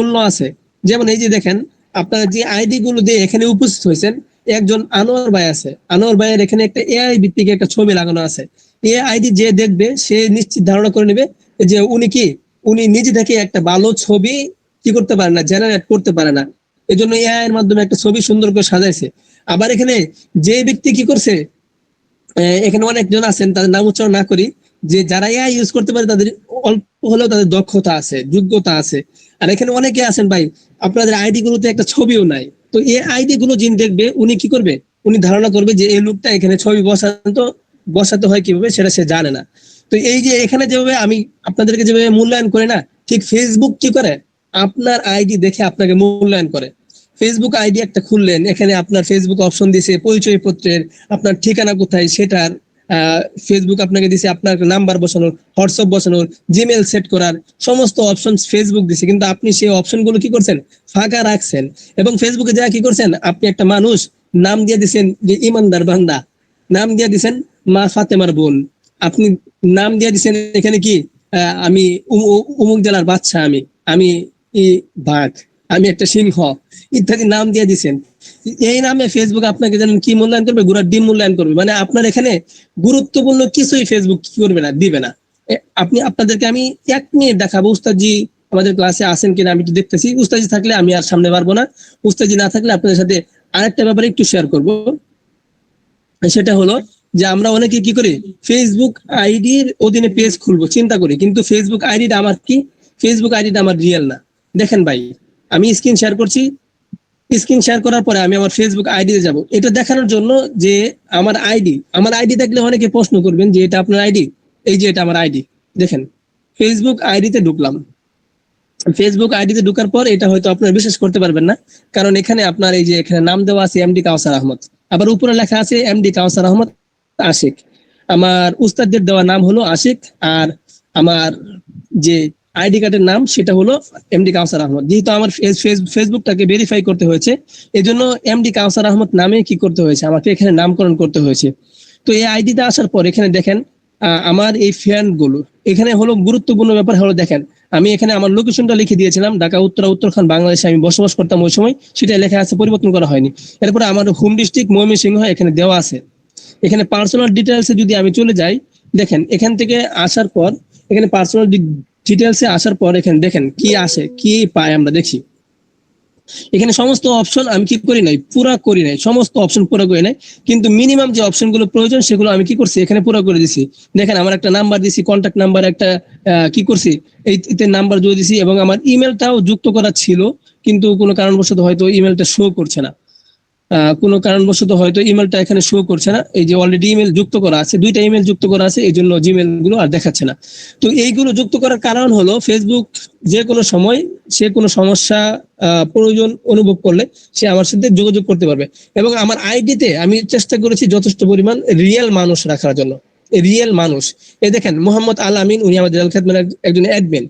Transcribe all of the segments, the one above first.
মূল্য আছে। যেমন এই যে দেখেন আপনারা যে আইডি গুলো দিয়ে এখানে উপস্থিত হয়েছেন, একজন আনোয়ার ভাই আছে, আনোয়ার ভাইয়ের এখানে একটা এআই ভিত্তিক একটা ছবি লাগানো আছে। এই আইডি যে দেখবে সে নিশ্চিত ধারণা করে নেবে যে উনি নিজে থেকে একটা ভালো ছবি কি করতে পারে না, জেনারেট করতে পারে না। এই জন্য এআই এর মাধ্যমে একটা ছবি সুন্দর করে সাজাইছে। আবার এখানে যে ব্যক্তি কি করছে, এখানে অনেকজন আছেন তাদের নাম উচ্চারণ না করি, যে যারা এআই ইউজ করতে পারে তাদের অল্প হলেও তাদের দক্ষতা আছে, যোগ্যতা আছে। আর এখানে অনেকে আছেন ভাই আপনাদের আইডি গুলোতে একটা ছবিও নাই। তো এই আইডি গুলো যিনি দেখবে উনি কি করবে, উনি ধারণা করবে যে এই লোকটা এখানে ছবি বসাতে হয় কিভাবে সেটা সে জানে না। তো এই যে এখানে যেভাবে আমি আপনাদেরকে যেভাবে মূল্যায়ন করে না, ঠিক ফেসবুক কি করে আপনার আইডি দেখে আপনাকে মূল্যায়ন করে। ফেসবুক আইডি একটা খুললেন, এখানে আপনার ফেসবুক অপশন দিছে পরিচয় পত্রের, আপনার ঠিকানা কোথায় সেটার, ফেসবুক আপনাকে দিছে আপনার নাম্বার বসানোর, হোয়াটসঅ্যাপ বসানোর, জিমেল সেট করার সমস্ত অপশন ফেসবুক দিছে, কিন্তু আপনি সেই অপশন গুলো কি করছেন, ফাঁকা রাখছেন। এবং ফেসবুকে যা কি করছেন, আপনি একটা মানুষ নাম দিয়ে দিচ্ছেন যে ইমানদার বান্দা, নাম দিয়ে দিচ্ছেন মা ফাতেমার বোন, আপনি নাম দিয়ে দিচ্ছেন এখানে কি আমি উমুক জেলার বাচ্চা, আমি আমি বাঘ, আমি একটা সিংহ, ইত্যাদি নাম দিয়ে দিচ্ছেন। এই নামে ফেসবুক আপনাকে জানেন কি মূল্যায়ন করবে, গুড়ার ডিম মূল্যায়ন করবে। মানে আপনার এখানে গুরুত্বপূর্ণ কিছুই ফেসবুক কি করবে না, দিবে না। আপনি আপনাদেরকে আমি 1 মিনিট দেখাবো, উস্তাদজি আমাদের ক্লাসে আসেন কিনা আমি একটু দেখতেছি। উস্তাদজি থাকলে আমি আর সামনে পারবো না, উস্তাদজি না থাকলে আপনাদের সাথে আরেকটা ব্যাপারে একটু শেয়ার করব। সেটা হলো যে আমরা অনেকে কি করি, ফেসবুক আইডির অধীনে পেজ খুলবো চিন্তা করি, কিন্তু ফেসবুক আইডিটা আমার কি, ফেসবুক আইডিটা আমার রিয়েল না। দেখেন ভাই আমি স্ক্রিন শেয়ার করছি, স্ক্রিন শেয়ার করার পরে আমি আমার ফেসবুক আইডিতে যাব, এটা দেখানোর জন্য যে আমার আইডি দেখলে অনেকে প্রশ্ন করবেন যে এটা আপনার আইডি। এই যে এটা আমার আইডি, দেখেন ফেসবুক আইডিতে ঢুকলাম। ফেসবুক আইডিতে ঢোকার পর এটা হয়তো আপনারা বিশ্বাস করতে পারবেন না, কারণ এখানে আপনার এই যে এখানে নাম দেওয়া আছে এমডি কাউসার আহমদ, আবার উপরে লেখা আছে এমডি কাউসার আহমদ আশিক। আমার উস্তাদদের দেওয়া নাম হলো আশিক, আর আমার যে আইডি কার্ডের নাম সেটা হলো এমডি কাউসার আহমদ। যেহেতু আমার ফেসবুকটাকে ভেরিফাই করতে হয়েছে, এই জন্য এমডি কাউসার আহমদ নামে কি করতে হয়েছে, আমাকে এখানে নামকরণ করতে হয়েছে। তো এই আইডিতে আসার পর এখানে দেখেন আমার এই ফ্রেন্ড গুলো, এখানে হলো গুরুত্বপূর্ণ ব্যাপার হলো দেখেন আমি এখানে আমার লোকেশনটা লিখে দিয়েছিলাম ঢাকা উত্তরখান বাংলাদেশে আমি বসবাস করতাম ওই সময়, সেটা লেখা আছে, পরিবর্তন করা হয়নি। এরপরে আমার হোম ডিস্ট্রিক্ট ময়মনসিংহ এখানে দেওয়া আছে। এখানে পার্সোনাল ডিটেলসে যদি আমি চলে যাই, দেখেন এখান থেকে আসার পর এখানে পার্সোনাল ডিটেলসে আসার পর এখানে দেখেন কি আসে, কি পাই আমরা দেখি। এখানে সমস্ত অপশন আমি কি করি নাই, পুরা করি নাই, সমস্ত অপশন পুরা করি নাই, কিন্তু মিনিমাম যে অপশনগুলো প্রয়োজন সেগুলো আমি কি করছি এখানে পুরা করে দিছি। দেখেন আমার একটা নাম্বার দিছি, কন্ট্যাক্ট নাম্বার একটা কি করছি এই নাম্বার জুড়ে দিছি, এবং আমার ইমেলটাও যুক্ত করা ছিল, কিন্তু কোনো কারণবশত হয়তো ইমেলটা শো করছে না। কোনো কারণবশত হয়তো ইমেলটা এখানে শো করছে না। এই যে অলরেডি ইমেল যুক্ত করা আছে, 2টা ইমেল যুক্ত করা আছে, এই জন্য জিমেল গুলো আর দেখাচ্ছে না। তো এইগুলো যুক্ত করার কারণ হলো ফেসবুক যে কোনো সময় সে কোনো সমস্যা প্রয়োজন অনুভব করলে সে আমার সাথে যোগাযোগ করতে পারবে। এবং আমার আইডিতে আমি চেষ্টা করেছি যথেষ্ট পরিমাণ রিয়েল মানুষ রাখার জন্য, রিয়েল মানুষ। এই দেখেন মোহাম্মদ আল আমিন, উনি আমাদের একজন অ্যাডমিন।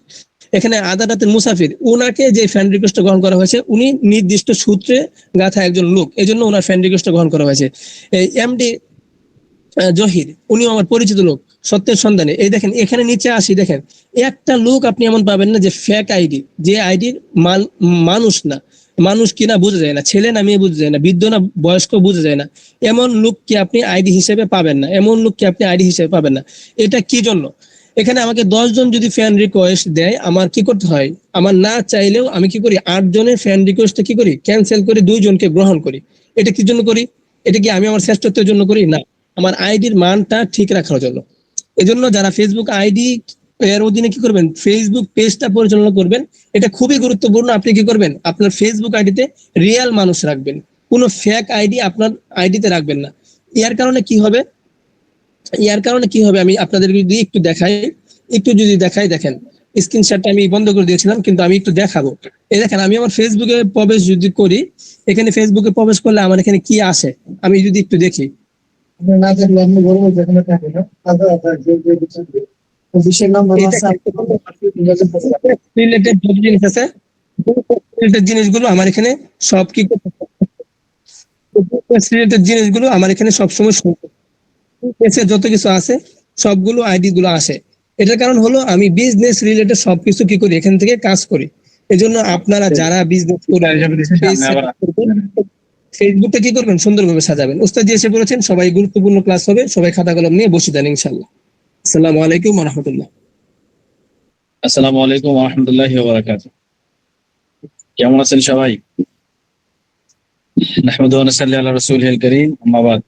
এখানে আদালতের মুসাফির, ওনাকে যে ফ্রেন্ড রিকোয়েস্ট গ্রহণ করা হয়েছে উনি নির্দিষ্ট সূত্রে গাথা একজন লোক, এজন্য ওনার ফ্রেন্ড রিকোয়েস্ট গ্রহণ করা হয়েছে। এই এমডি জহির, উনিও আমার পরিচিত লোক সত্যের সন্ধানে। এই দেখেন এখানে নিচে আসি, দেখেন একটা লোক আপনি এমন পাবেন না যে ফেক আইডি, যে আইডির মানুষ না, মানুষ কিনা বোঝা যায় না, ছেলে না মেয়ে বোঝা যায় না, বৃদ্ধ না বয়স্ক বোঝা যায় না, এমন লোককে আপনি আইডি হিসেবে পাবেন না, এমন লোককে আপনি আইডি হিসেবে পাবেন না। এটা কি জন্য, এখানে আমাকে 10 জন যদি ফ্রেন্ড রিকোয়েস্ট দেয় আমার কি করতে হয়, আমার না চাইলেও আমি কি করি 8 জনের ফ্রেন্ড রিকোয়েস্ট কি করি ক্যান্সেল করে 2 জনকে গ্রহণ করি। এটা কি জন্য করি, এটা কি আমি আমার শ্রেষ্ঠত্বের জন্য করি না, আমার আইডির মানটা ঠিক রাখার জন্য। এজন্য যারা ফেসবুক আইডি এর অধীনে কি করবেন, ফেসবুক পেজটা পরিচালনা করবেন, এটা খুবই গুরুত্বপূর্ণ। আপনি কি করবেন, আপনার ফেসবুক আইডিতে রিয়েল মানুষ রাখবেন, কোনো ফেক আইডি আপনার আইডিতে রাখবেন না। এর কারণে কি হবে, আমি আপনাদের যদি একটু দেখাই, দেখেন স্ক্রিনশটটা আমি বন্ধ করে দিয়েছিলাম, কিন্তু আমি একটু দেখাবো। এই দেখেন আমি আমার ফেসবুকে প্রবেশ যদি করি, এখানে ফেসবুকে প্রবেশ করলে আমার এখানে কি আসে আমি যদি একটু দেখি। না দেখলে আমি বলবো যেখানে থাকে না রিলেটেড জিনিস আছে, রিলেটেড জিনিসগুলো আমার এখানে সব কি রিলেটেড জিনিসগুলো আমার এখানে সবসময় যত কিছু আছে সবগুলো আইডি গুলো আসে। এটার কারণ হলো আমি বিজনেস রিলেটেড সবকিছু কি করি এখান থেকে কাজ করি। এজন্য আপনারা যারা বিজনেস করবেন পেজ সেট আপ করবেন, ফেসবুকটা কি করবেন সুন্দরভাবে সাজাবেন। উস্তাদ জি এসে বলেছেন সবাই গুরুত্বপূর্ণ ক্লাস হবে, সবাই খাতা কলম নিয়ে বসে যান ইনশাআল্লাহ। আসসালামু আলাইকুম ওয়া রাহমাতুল্লাহ। আসসালামু আলাইকুম ওয়া রাহমাতুল্লাহি ওয়া বারাকাতুহু। কেমন আছেন সবাই? নাহমাদু ওয়া নুসাল্লি আলা রাসূলিল কারীম, আম্মা বাদ।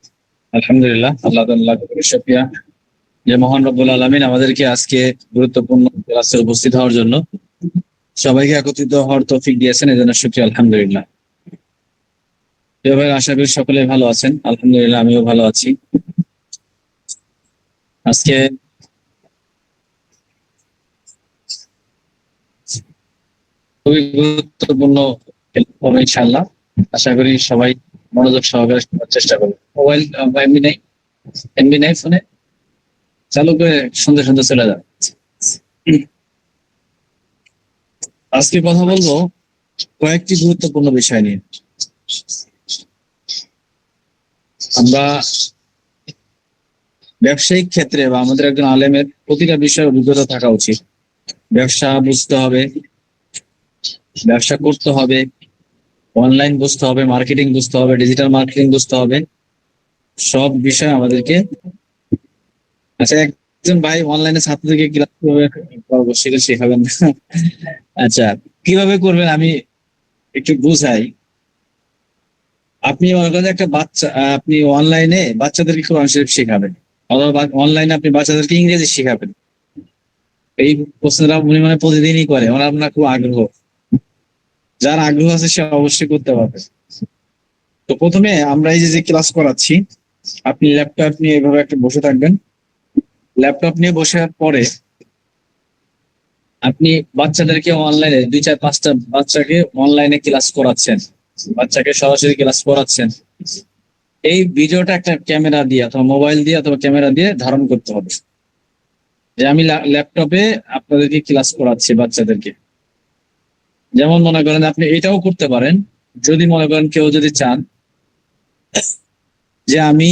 আলহামদুলিল্লাহ, আল্লাহ তাআলার কাছে শুকরিয়া যে মহান রব্বুল আলামিন আমাদেরকে আজকে গুরুত্বপূর্ণ ক্লাসে উপস্থিত হওয়ার জন্য, সবাইকে একত্রিত হওয়ার তৌফিক দিয়েছেন, এজন্য শুকরিয়া আলহামদুলিল্লাহ। এভাবে আশা করি সকলে ভালো আছেন। আলহামদুলিল্লাহ, আমিও ভালো আছি। আজকে খুবই গুরুত্বপূর্ণ হবে ইনশাআল্লাহ। আশা করি সবাই মনোযোগ সহকারে শোনার চেষ্টা করবে। মোবাইল এমবি নাই ফোনে চালু করে সুন্দর সুন্দর চলে যাবে। আজকে কথা বলবো কয়েকটি গুরুত্বপূর্ণ বিষয় নিয়ে। আমরা ব্যবসায়িক ক্ষেত্রে বা আমাদের একজন আলেমের প্রতিটা বিষয়ে অভিজ্ঞতা থাকা উচিত। ব্যবসা বুঝতে হবে, ব্যবসা করতে হবে, অনলাইন বুঝতে হবে, মার্কেটিং বুঝতে হবে, ডিজিটাল মার্কেটিং বুঝতে হবে, সব বিষয় আমাদেরকে। আচ্ছা, একজন ভাই অনলাইনে ছাত্রদেরকে ক্লাস কিভাবে করবো সেটা শেখাবেন না? আচ্ছা, কিভাবে করবেন আমি একটু বুঝাই। আপনি মনে করেন একটা বাচ্চা, আপনি অনলাইনে বাচ্চাদেরকে কোরআন শরীফ শেখাবেন, অথবা অনলাইনে আপনি বাচ্চাদেরকে ইংরেজি শেখাবেন। এই প্রশ্নটা উনি মানে প্রতিদিনই করে, ওনার আপনার খুব আগ্রহ। যার আগ্রহ আছে সে অবশ্যই করতে পারবে। তো প্রথমে আমরা এই যে ক্লাস করাচ্ছি, আপনি ল্যাপটপ নিয়ে এইভাবে একটা বসে থাকবেন। ল্যাপটপ নিয়ে বসার পরে আপনি বাচ্চাদেরকে অনলাইনে 2-4-5টা বাচ্চাকে অনলাইনে ক্লাস করাচ্ছেন, বাচ্চাকে সরাসরি ক্লাস করাচ্ছেন। এই ভিডিওটা একটা ক্যামেরা দিয়ে অথবা মোবাইল দিয়ে অথবা ক্যামেরা দিয়ে ধারণ করতে হবে যে আমি ল্যাপটপে আপনাদেরকে ক্লাস করাচ্ছি বাচ্চাদেরকে। যেমন মনে করেন আপনি এটাও করতে পারেন, যদি মনে করেন কেউ যদি চান যে আমি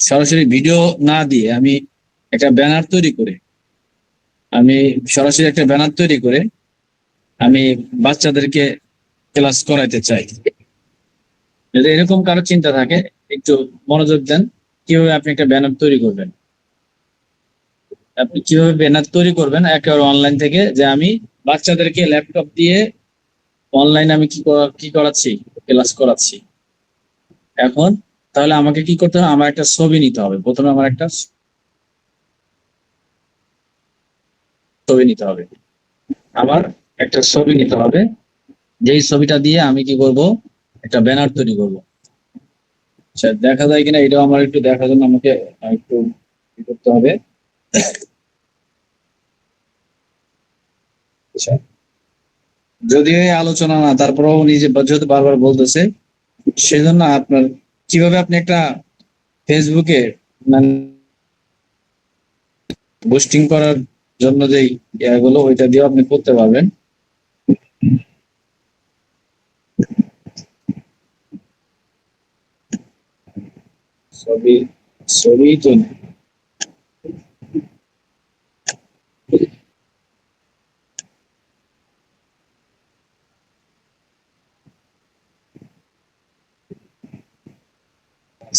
সরাসরি ভিডিও না দিয়ে আমি একটা ব্যানার তৈরি করে, আমি সরাসরি একটা ব্যানার তৈরি করে আমি বাচ্চাদেরকে ক্লাস করাইতে চাই। যদি এরকম কারো চিন্তা থাকে একটু মনোযোগ দেন। কিভাবে আপনি একটা ব্যানার তৈরি করবেন, আপনি কিভাবে ব্যানার তৈরি করবেন একেবারে অনলাইন থেকে, যে আমি বাচ্চাদেরকে ল্যাপটপ দিয়ে অনলাইনে আমি কি করাচ্ছি, ক্লাস করাচ্ছি। এখন তাহলে আমাকে কি করতে হবে, আমার একটা ছবি নিতে হবে। প্রথমে আমার একটা ছবি নিতে হবে, আমার একটা ছবি নিতে হবে, যেই ছবিটা দিয়ে আমি কি করব, একটা ব্যানার তৈরি করব। আচ্ছা, দেখা যায় কিনা এটাও আমার একটু দেখার জন্য আমাকে একটু কি করতে হবে। আচ্ছা, যদিও এই আলোচনা না, তারপরেও নিজে যেহেতু বারবার বলতেছে, সেজন্য আপনার কিভাবে আপনি একটা ফেসবুকে মানে পোস্টিং করার জন্য যে ইয়াগুলো ওইটা দিয়ে আপনি করতে পারবেন। ছবি ছবি তো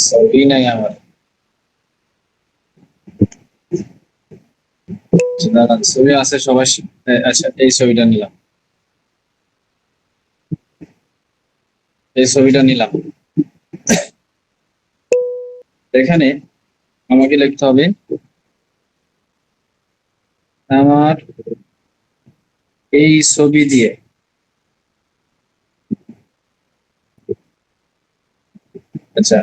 ছবি নাই আমার, ছবি আছে সবাই। আচ্ছা, এই ছবিটা নিলাম, এই ছবিটা নিলাম। এখানে আমাকে লিখতে হবে আমার এই ছবি দিয়ে, আচ্ছা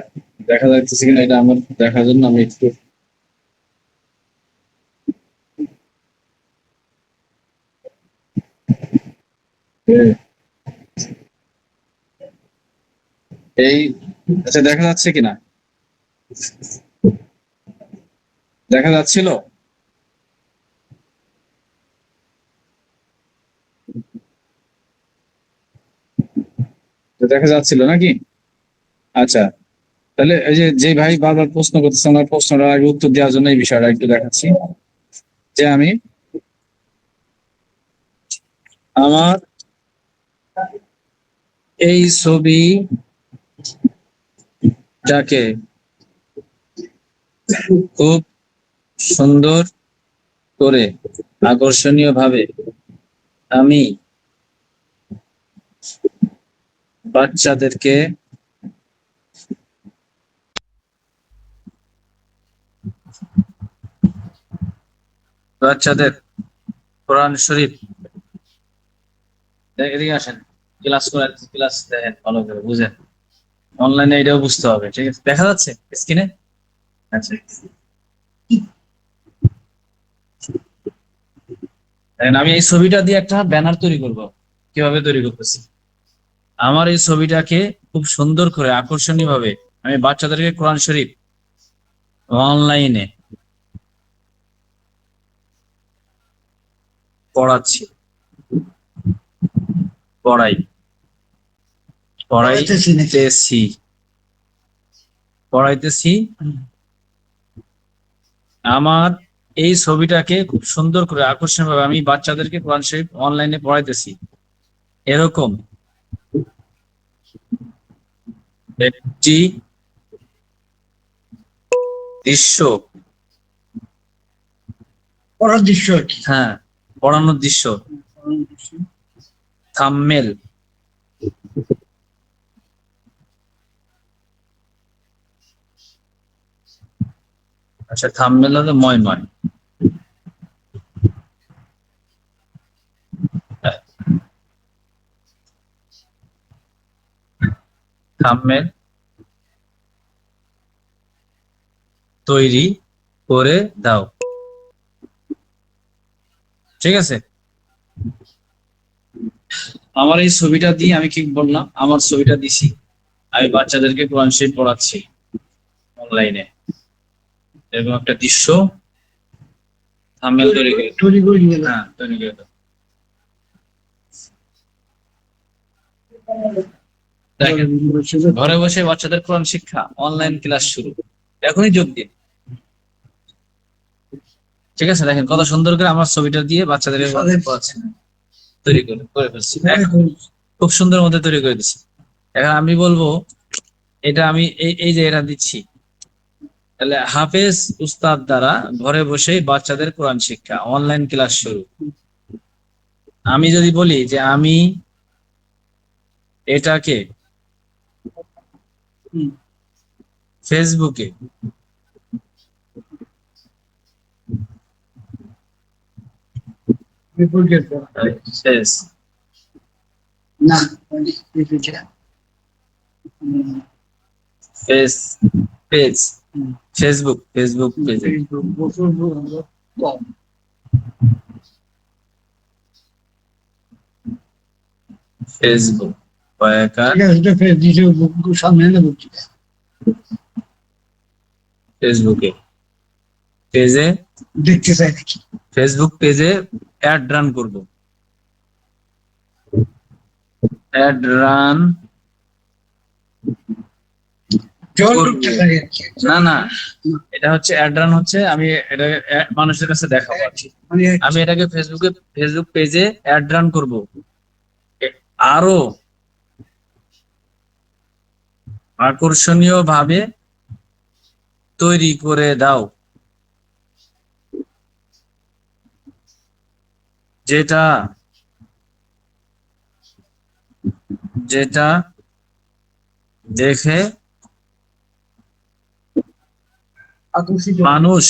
দেখা যাচ্ছে কিনা এটা আমার দেখার জন্য আমি একটু এই, আচ্ছা দেখা যাচ্ছে কিনা, দেখা যাচ্ছিল? দেখা যাচ্ছিল নাকি? আচ্ছা, তাহলে এই যে ভাই বারবার প্রশ্ন করতেছে, আমার প্রশ্নটার আগে উত্তর দেওয়ার জন্য এই বিষয়টা একটু দেখাচ্ছি, যে আমি আমার এই ছবিটাকে খুব সুন্দর করে আকর্ষণীয় ভাবে আমি বাচ্চাদেরকে কোরআন শরীফ এদিকে আসেন, ক্লাস করেন, ক্লাস দেখেন, ভালো করে বুঝেন। অনলাইনে এটাও বুঝতে হবে, ঠিক আছে? দেখা যাচ্ছে স্ক্রিনে? আচ্ছা, দেখেন আমি এই ছবিটা দিয়ে একটা ব্যানার তৈরি করব। কিভাবে তৈরি করতেছি? আমার এই ছবিটাকে খুব সুন্দর করে আকর্ষণীয় ভাবে আমি বাচ্চাদেরকে কোরআন শরীফ অনলাইনে পড়াচ্ছি, পড়াই পড়াইতেছি পড়াইতেছি। আমার এই ছবিটাকে খুব সুন্দর করে আকর্ষণীয় ভাবে আমি বাচ্চাদেরকে কোরআন শরীফ অনলাইনে পড়াইতেছি, এরকম একটি দৃশ্য, পড়ার দৃশ্য আর কি। হ্যাঁ, পড়ানোর দৃশ্য, থাম্বনেল আচ্ছা, থাম্বনেল হলো ময় থাম্বনেল তৈরি করে দাও, ঠিক আছে? আমার এই ছবিটা দিয়ে আমি কি বললাম, আমার ছবিটা দিছি, আমি বাচ্চাদেরকে কোরআন শরীফ পড়াচ্ছি অনলাইনে, এরকম একটা দৃশ্য থাম্বনেল তৈরি করে, নিয়ে এলাম। হ্যাঁ তৈরি করে দাও। দেখেন, ঘরে বসে বাচ্চাদের কোরআন শিক্ষা, অনলাইন ক্লাস শুরু, এখনই যোগ দিন, ঠিক আছে? দেখেন কত সুন্দর করে আমার ছবিটা দিয়ে বাচ্চাদের পড়াচ্ছি, তৈরি করে ফেলছি, খুব সুন্দর মধ্যে তৈরি করে দিচ্ছি। এখন আমি বলবো এটা আমি এই যে এটা দিচ্ছি, তাহলে হাফেজ উস্তাদ দ্বারা ঘরে বসেই বাচ্চাদের কোরআন শিক্ষা, অনলাইন ক্লাস শুরু। আমি যদি বলি যে আমি এটাকে ফেসবুকে পেজ না, পেজ পেজ ফেসবুক পেজে কম। ফেসবুক কয়েকার সামনে এনে বলছি ফেসবুকে পেজে দেখতে চাই নাকি ফেসবুক পেজে অ্যাড রান করব, অ্যাড রান না না, এটা হচ্ছে অ্যাড রান হচ্ছে, আমি এটা মানুষের কাছে দেখাবো আর কি। আমি এটাকে ফেসবুক পেজে অ্যাড রান করব, আরো আকর্ষণীয় ভাবে তৈরি করে দাও, যেটা যেটা দেখে আকর্ষিত মানুষ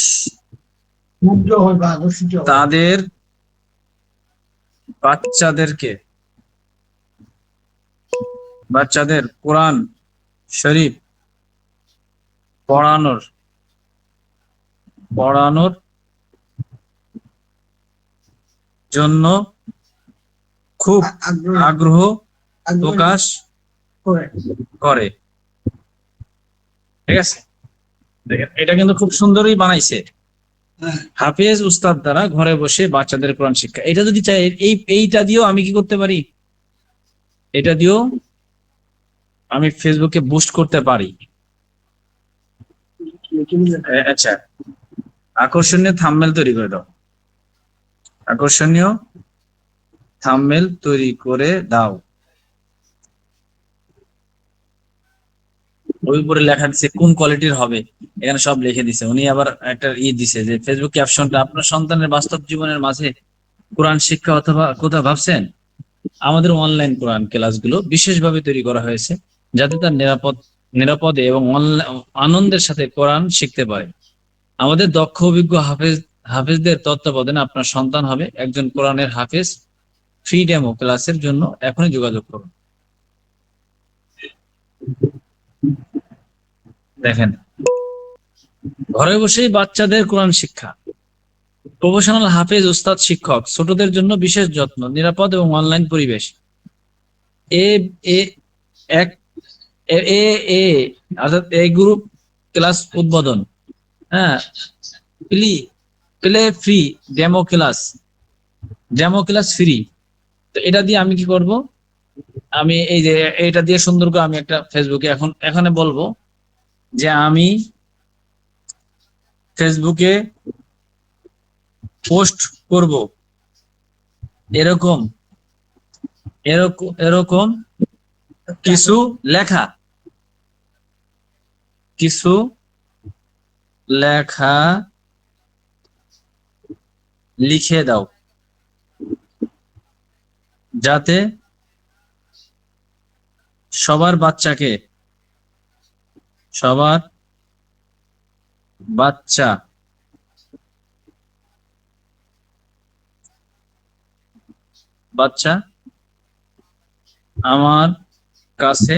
মুগ্ধ হয় বা আকর্ষিত হয়। তাদের বাচ্চাদের কোরআন শরীফ পড়ানোর জন্য খুব আগ্রহ প্রকাশ করে, ঠিক আছে? দেখেন এটা কিন্তু খুব সুন্দরই বানাইছে, হাফেজ উস্তাদ দ্বারা ঘরে বসে বাচ্চাদের কোরআন শিক্ষা। এটা যদি চাই এইটা দিয়েও আমি কি করতে পারি, এটা দিয়েও আমি ফেসবুকে বুস্ট করতে পারি। আচ্ছা, আকর্ষণীয় থাম্বনেল তৈরি করে দাও, আকর্ষণীয় থাম্বনেল তৈরি করে দাও, ওই উপরে লেখা দিছে কোন কোয়ালিটির হবে, এখানে সব লিখে দিছে। উনি আবার একটা দিছে যে ফেসবুক ক্যাপশনটা, আপনার সন্তানের বাস্তব জীবনের মাঝে কোরআন শিক্ষা অথবা কোথাও ভাবছেন? আমাদের অনলাইন কোরআন ক্লাসগুলো বিশেষভাবে তৈরি করা হয়েছে যাতে তার নিরাপদে এবং আনন্দের সাথে কোরআন শিখতে পারে। আমাদের দক্ষ অভিজ্ঞ হাফেজদের তত্ত্বাবধানে আপনার সন্তান হবে একজন কোরআনের হাফেজ। ফ্রি ডেমো ক্লাসের জন্য এখনই যোগাযোগ করুন। দেখেন, ঘরে বসেই বাচ্চাদের কোরআন শিক্ষা, প্রফেশনাল হাফেজ, উস্তাদ, শিক্ষক, ছোটদের জন্য বিশেষ যত্ন, নিরাপদ এবং অনলাইন পরিবেশ। এ এ এক এ এ এ অর্থাৎ এ গ্রুপ ক্লাস উদ্বোধন। হ্যাঁ, প্লি play free demo class free. তো এটা দিয়ে আমি কি করব, আমি এই যে এটা দিয়ে সুন্দর করে আমি একটা ফেসবুকে এখানে বলবো যে আমি ফেসবুকে পোস্ট করব এরকম এরকম এরকম কিছু লেখা, কিছু লেখা লিখে দাও যাতে সবার বাচ্চা আমার কাছে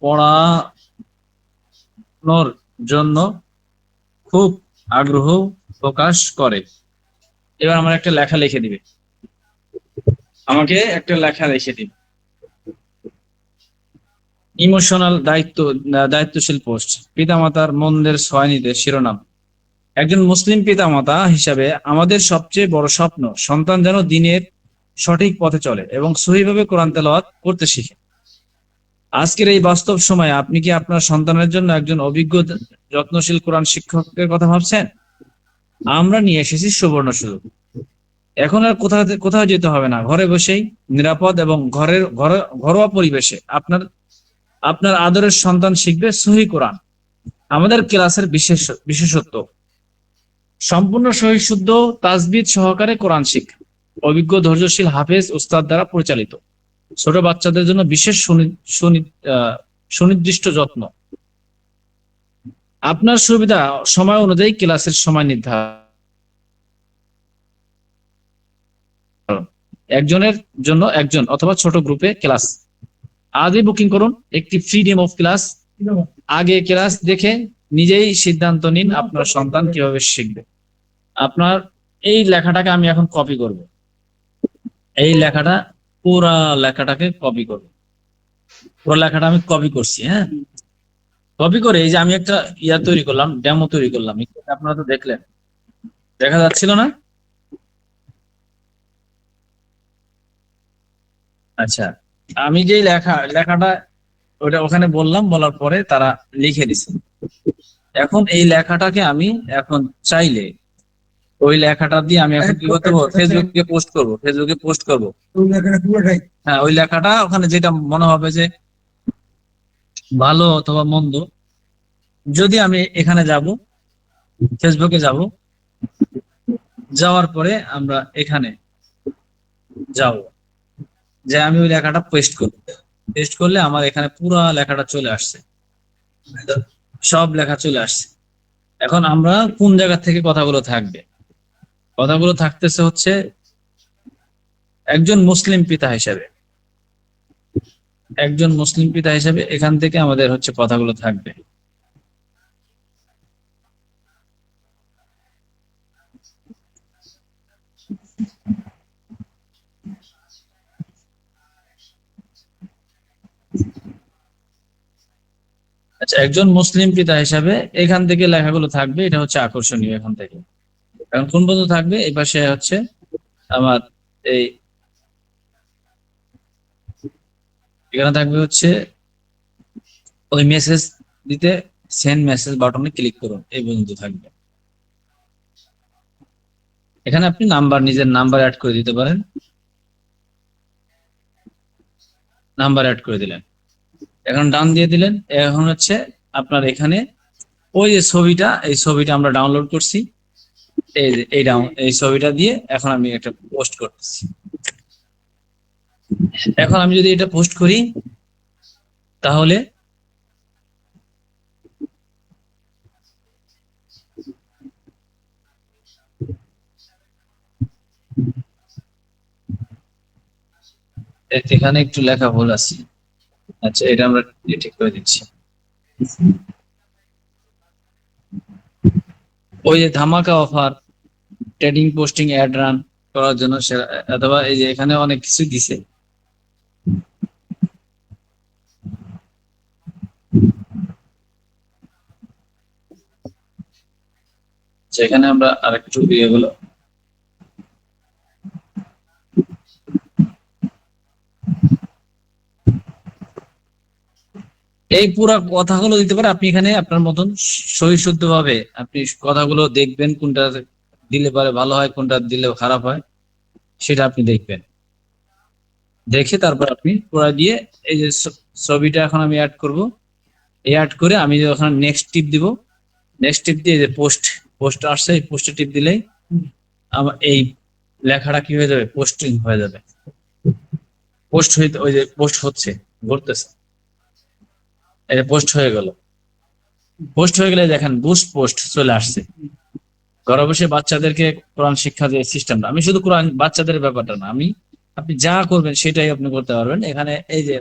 পড়ানোর জন্য খুব আগ্রহ প্রকাশ করে। এবার আমার একটা লেখা লিখে দিবে, আমাকে একটা লেখা লিখে দিবে। ইমোশনাল দায়িত্বশীল পোস্ট, পিতামাতার মন্দের সহায়নীতে শিরোনাম। একজন মুসলিম পিতামাতা হিসাবে আমাদের সবচেয়ে বড় স্বপ্ন সন্তান যেন দিনের সঠিক পথে চলে এবং সহিভাবে কোরআন তেলাওয়াত করতে শিখে। আজকের এই বাস্তব সময়ে আপনি কি আপনার সন্তানের জন্য একজন অভিজ্ঞ যত্নশীল কোরআন শিক্ষকের কথা ভাবছেন? আমরা নিয়ে এসেছি সুবর্ণ সুযোগ। এখন আর কোথাও যেতে হবে না, ঘরে বসেই নিরাপদ এবং ঘরোয়া পরিবেশে আপনার আদরের সন্তান শিখবে সহিহ কোরআন। আমাদের ক্লাসের বিশেষত্ব সম্পূর্ণ সহিহ শুদ্ধ তাজবিদ সহকারে কোরআন শিক্ষা, অভিজ্ঞ ধৈর্যশীল হাফেজ উস্তাদ দ্বারা পরিচালিত। ছোট বাচ্চাদের জন্য বিশেষ সুনির্দিষ্ট যত্ন। আপনার সুবিধা সময় অনুযায়ী ক্লাসের সময় নির্ধারণ, একজনের জন্য একজন অথবা ছোট গ্রুপে ক্লাস। আজই বুকিং করুন একটি ফ্রি ডেমো ক্লাস। আগে ক্লাস দেখে নিজেই সিদ্ধান্ত নিন আপনার সন্তান কিভাবে শিখবে। আপনার এই লেখাটাকে আমি এখন কপি করব, এই লেখাটা পুরা লেখাটাকে কপি করব। পুরো লেখাটা আমি কপি করছি। হ্যাঁ, কপি করে এই যে আমি একটা তৈরি করলাম, ডেমো তৈরি করলাম। আপনারা তো দেখলেন, দেখা যাচ্ছিল না? আচ্ছা, আমি যে লেখাটা ওটা ওখানে বললাম, বলার পরে তারা লিখে দিছে। এখন এই লেখাটাকে আমি এখন চাইলে ওই লেখাটা দিয়ে আমি এখন কি করতে পারবো, ফেসবুকে পোস্ট করব। হ্যাঁ, ওই লেখাটা ওখানে যেটা মনে হবে যে ভালো অথবা মন্দ, যদি আমি এখানে যাব, ফেসবুকে যাব, যাওয়ার পরে আমরা এখানে যাব, যে আমি ওই লেখাটা পেস্ট করলে আমার এখানে পুরা লেখাটা চলে আসছে, সব লেখা চলে আসছে। এখন আমরা কোন জায়গা থেকে কথাগুলো থাকবে? কথাগুলো থাকতেছে হচ্ছে একজন মুসলিম পিতা হিসেবে এখান থেকে আমাদের হচ্ছে কথাগুলো থাকবে। আচ্ছা, একজন মুসলিম পিতা হিসাবে এখান থেকে লেখাগুলো থাকবে, এটা হচ্ছে আকর্ষণীয়। এখান থেকে এখন কোন পর্যন্ত থাকবে? এই পাশে হচ্ছে আমার এই এখানে থাকবে হচ্ছে ওই মেসেজ দিতে, সেন্ড মেসেজ বাটনে ক্লিক করুন, এই পর্যন্ত থাকবে। এখানে আপনি নিজের নাম্বার অ্যাড করে দিতে পারেন। নাম্বার অ্যাড করে দিলেন, এখন ডান দিয়ে দিলেন। এখন হচ্ছে আপনার এখানে ওই যে ছবিটা, এই ছবিটা আমরা ডাউনলোড করছি, এই যে এই ছবিটা দিয়ে এখন আমি একটা পোস্ট করতেছি। এখন আমি যদি এটা পোস্ট করি তাহলে এখানে একটু লেখা ভুল আছে। আচ্ছা, এটা আমরা ঠিক করে দিচ্ছি। ওই যে ধামাকা offer, trading, posting, add run করার জন্য অথবা এই যে এখানে অনেক কিছু দিছে। সেখানে আমরা আরেকটু ইয়েগুলো এই পুরা কথাগুলো দিতে পারে। আপনি এখানে আপনার মতন সহিশুদ্ধ ভাবে আপনি কথাগুলো দেখবেন, কোনটা দিলে পারে ভালো হয়, কোনটা দিলে খারাপ হয়, সেটা আপনি দেখবেন। দেখে তারপর আপনি পুরা দিয়ে এই যে ছবিটা এখন আমি অ্যাড করব। অ্যাড করে আমি যখন নেক্সট টিপ দিব, নেক্সট টিপ দিয়ে যে পোস্ট আসছে, এই পোস্টে টিপ দিলেই আমার এই লেখাটা কি হয়ে যাবে, পোস্টিং হয়ে যাবে। পোস্ট হইতে ওই যে পোস্ট হচ্ছে, ঘুরতেছে, এই পোস্ট হয়ে গেল। পোস্ট হয়ে গেলে দেখেন বুস্ট পোস্ট চলে আসছে। ঘরে বসে বাচ্চাদেরকে কোরআন শিক্ষা যে সিস্টেমটা, আমি শুধু কোরআন বাচ্চাদের ব্যাপারটা না, আপনি যা করবেন সেটাই আপনি করতে পারবেন এখানে। এই যে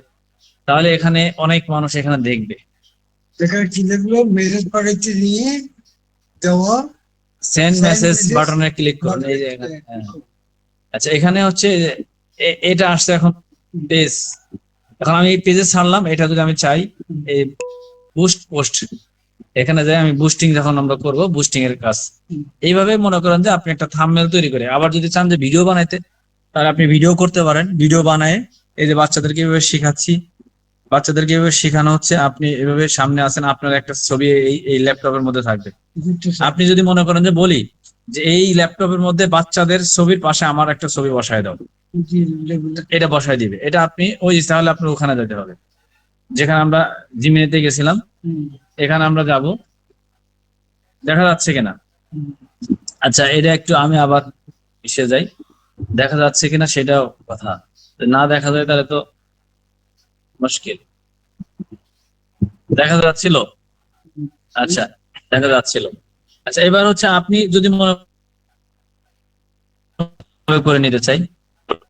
তাহলে এখানে অনেক মানুষ এখানে দেখবে। এখানে কি দেখলো, মেসেজ পাঠাচ্ছে নিয়ে দেওয়া, সেন্ড Send মেসেজ message বাটনে ক্লিক করুন। এই যে এখানে, হ্যাঁ। আচ্ছা, এখানে হচ্ছে যে এটা আসছে এখন পেজ। এখন আমি এই পেজে ছাড়লাম, এটা যদি আমি চাই এই বুস্ট পোস্ট, এখানে যাই আমি বুস্টিং যখন আমরা করব, বুস্টিং এর কাজ এইভাবে মনে করেন যে আপনি একটা থাম্বনেল তৈরি করে, আবার যদি চান যে ভিডিও বানাইতে তাহলে আপনি ভিডিও করতে পারেন। ভিডিও বানায় এই যে বাচ্চাদেরকে এভাবে শেখাচ্ছি, বাচ্চাদেরকে এভাবে শেখানো হচ্ছে, আপনি এভাবে সামনে আছেন, আপনার একটা ছবি এই ল্যাপটপের মধ্যে থাকবে। আপনি যদি মনে করেন যে বলি যে এই ল্যাপটপের মধ্যে বাচ্চাদের ছবির পাশে আমার একটা ছবি বসায় দাও, এটা বসায় দিবে। এটা আপনি ওই তাহলে আপনার ওখানে যেতে হবে, যেখানে আমরা জিমিনেতে গেছিলাম, এখানে আমরা যাব। দেখা যাচ্ছে কিনা? আচ্ছা, এটা একটু আমি আবার এসে যাই, দেখা যাচ্ছে কিনা সেটাও কথা। না দেখা যায় তাহলে তো মুশকিল। দেখা যাচ্ছিল? আচ্ছা, দেখা যাচ্ছিল। আচ্ছা, এবার হচ্ছে আপনি যদি মনে করে নিতে চাই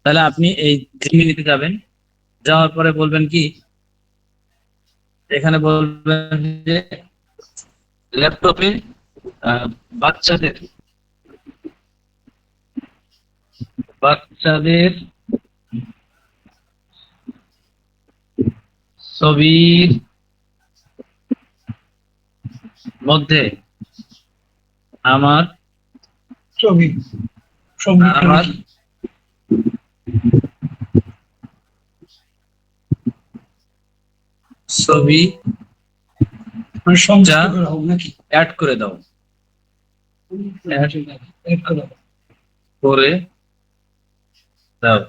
তাহলে আপনি এই জিমিনিতে যাবেন, যাওয়ার পরে বলবেন কি, এখানে বলবেন যে ল্যাপটপে বাচ্চাদের বাচ্চাদের ছবির মধ্যে আমার ছবি আমার ছবি সংযুক্ত করা হোক নাকি, অ্যাড করে দাও, Add করা হোক। করে দাও।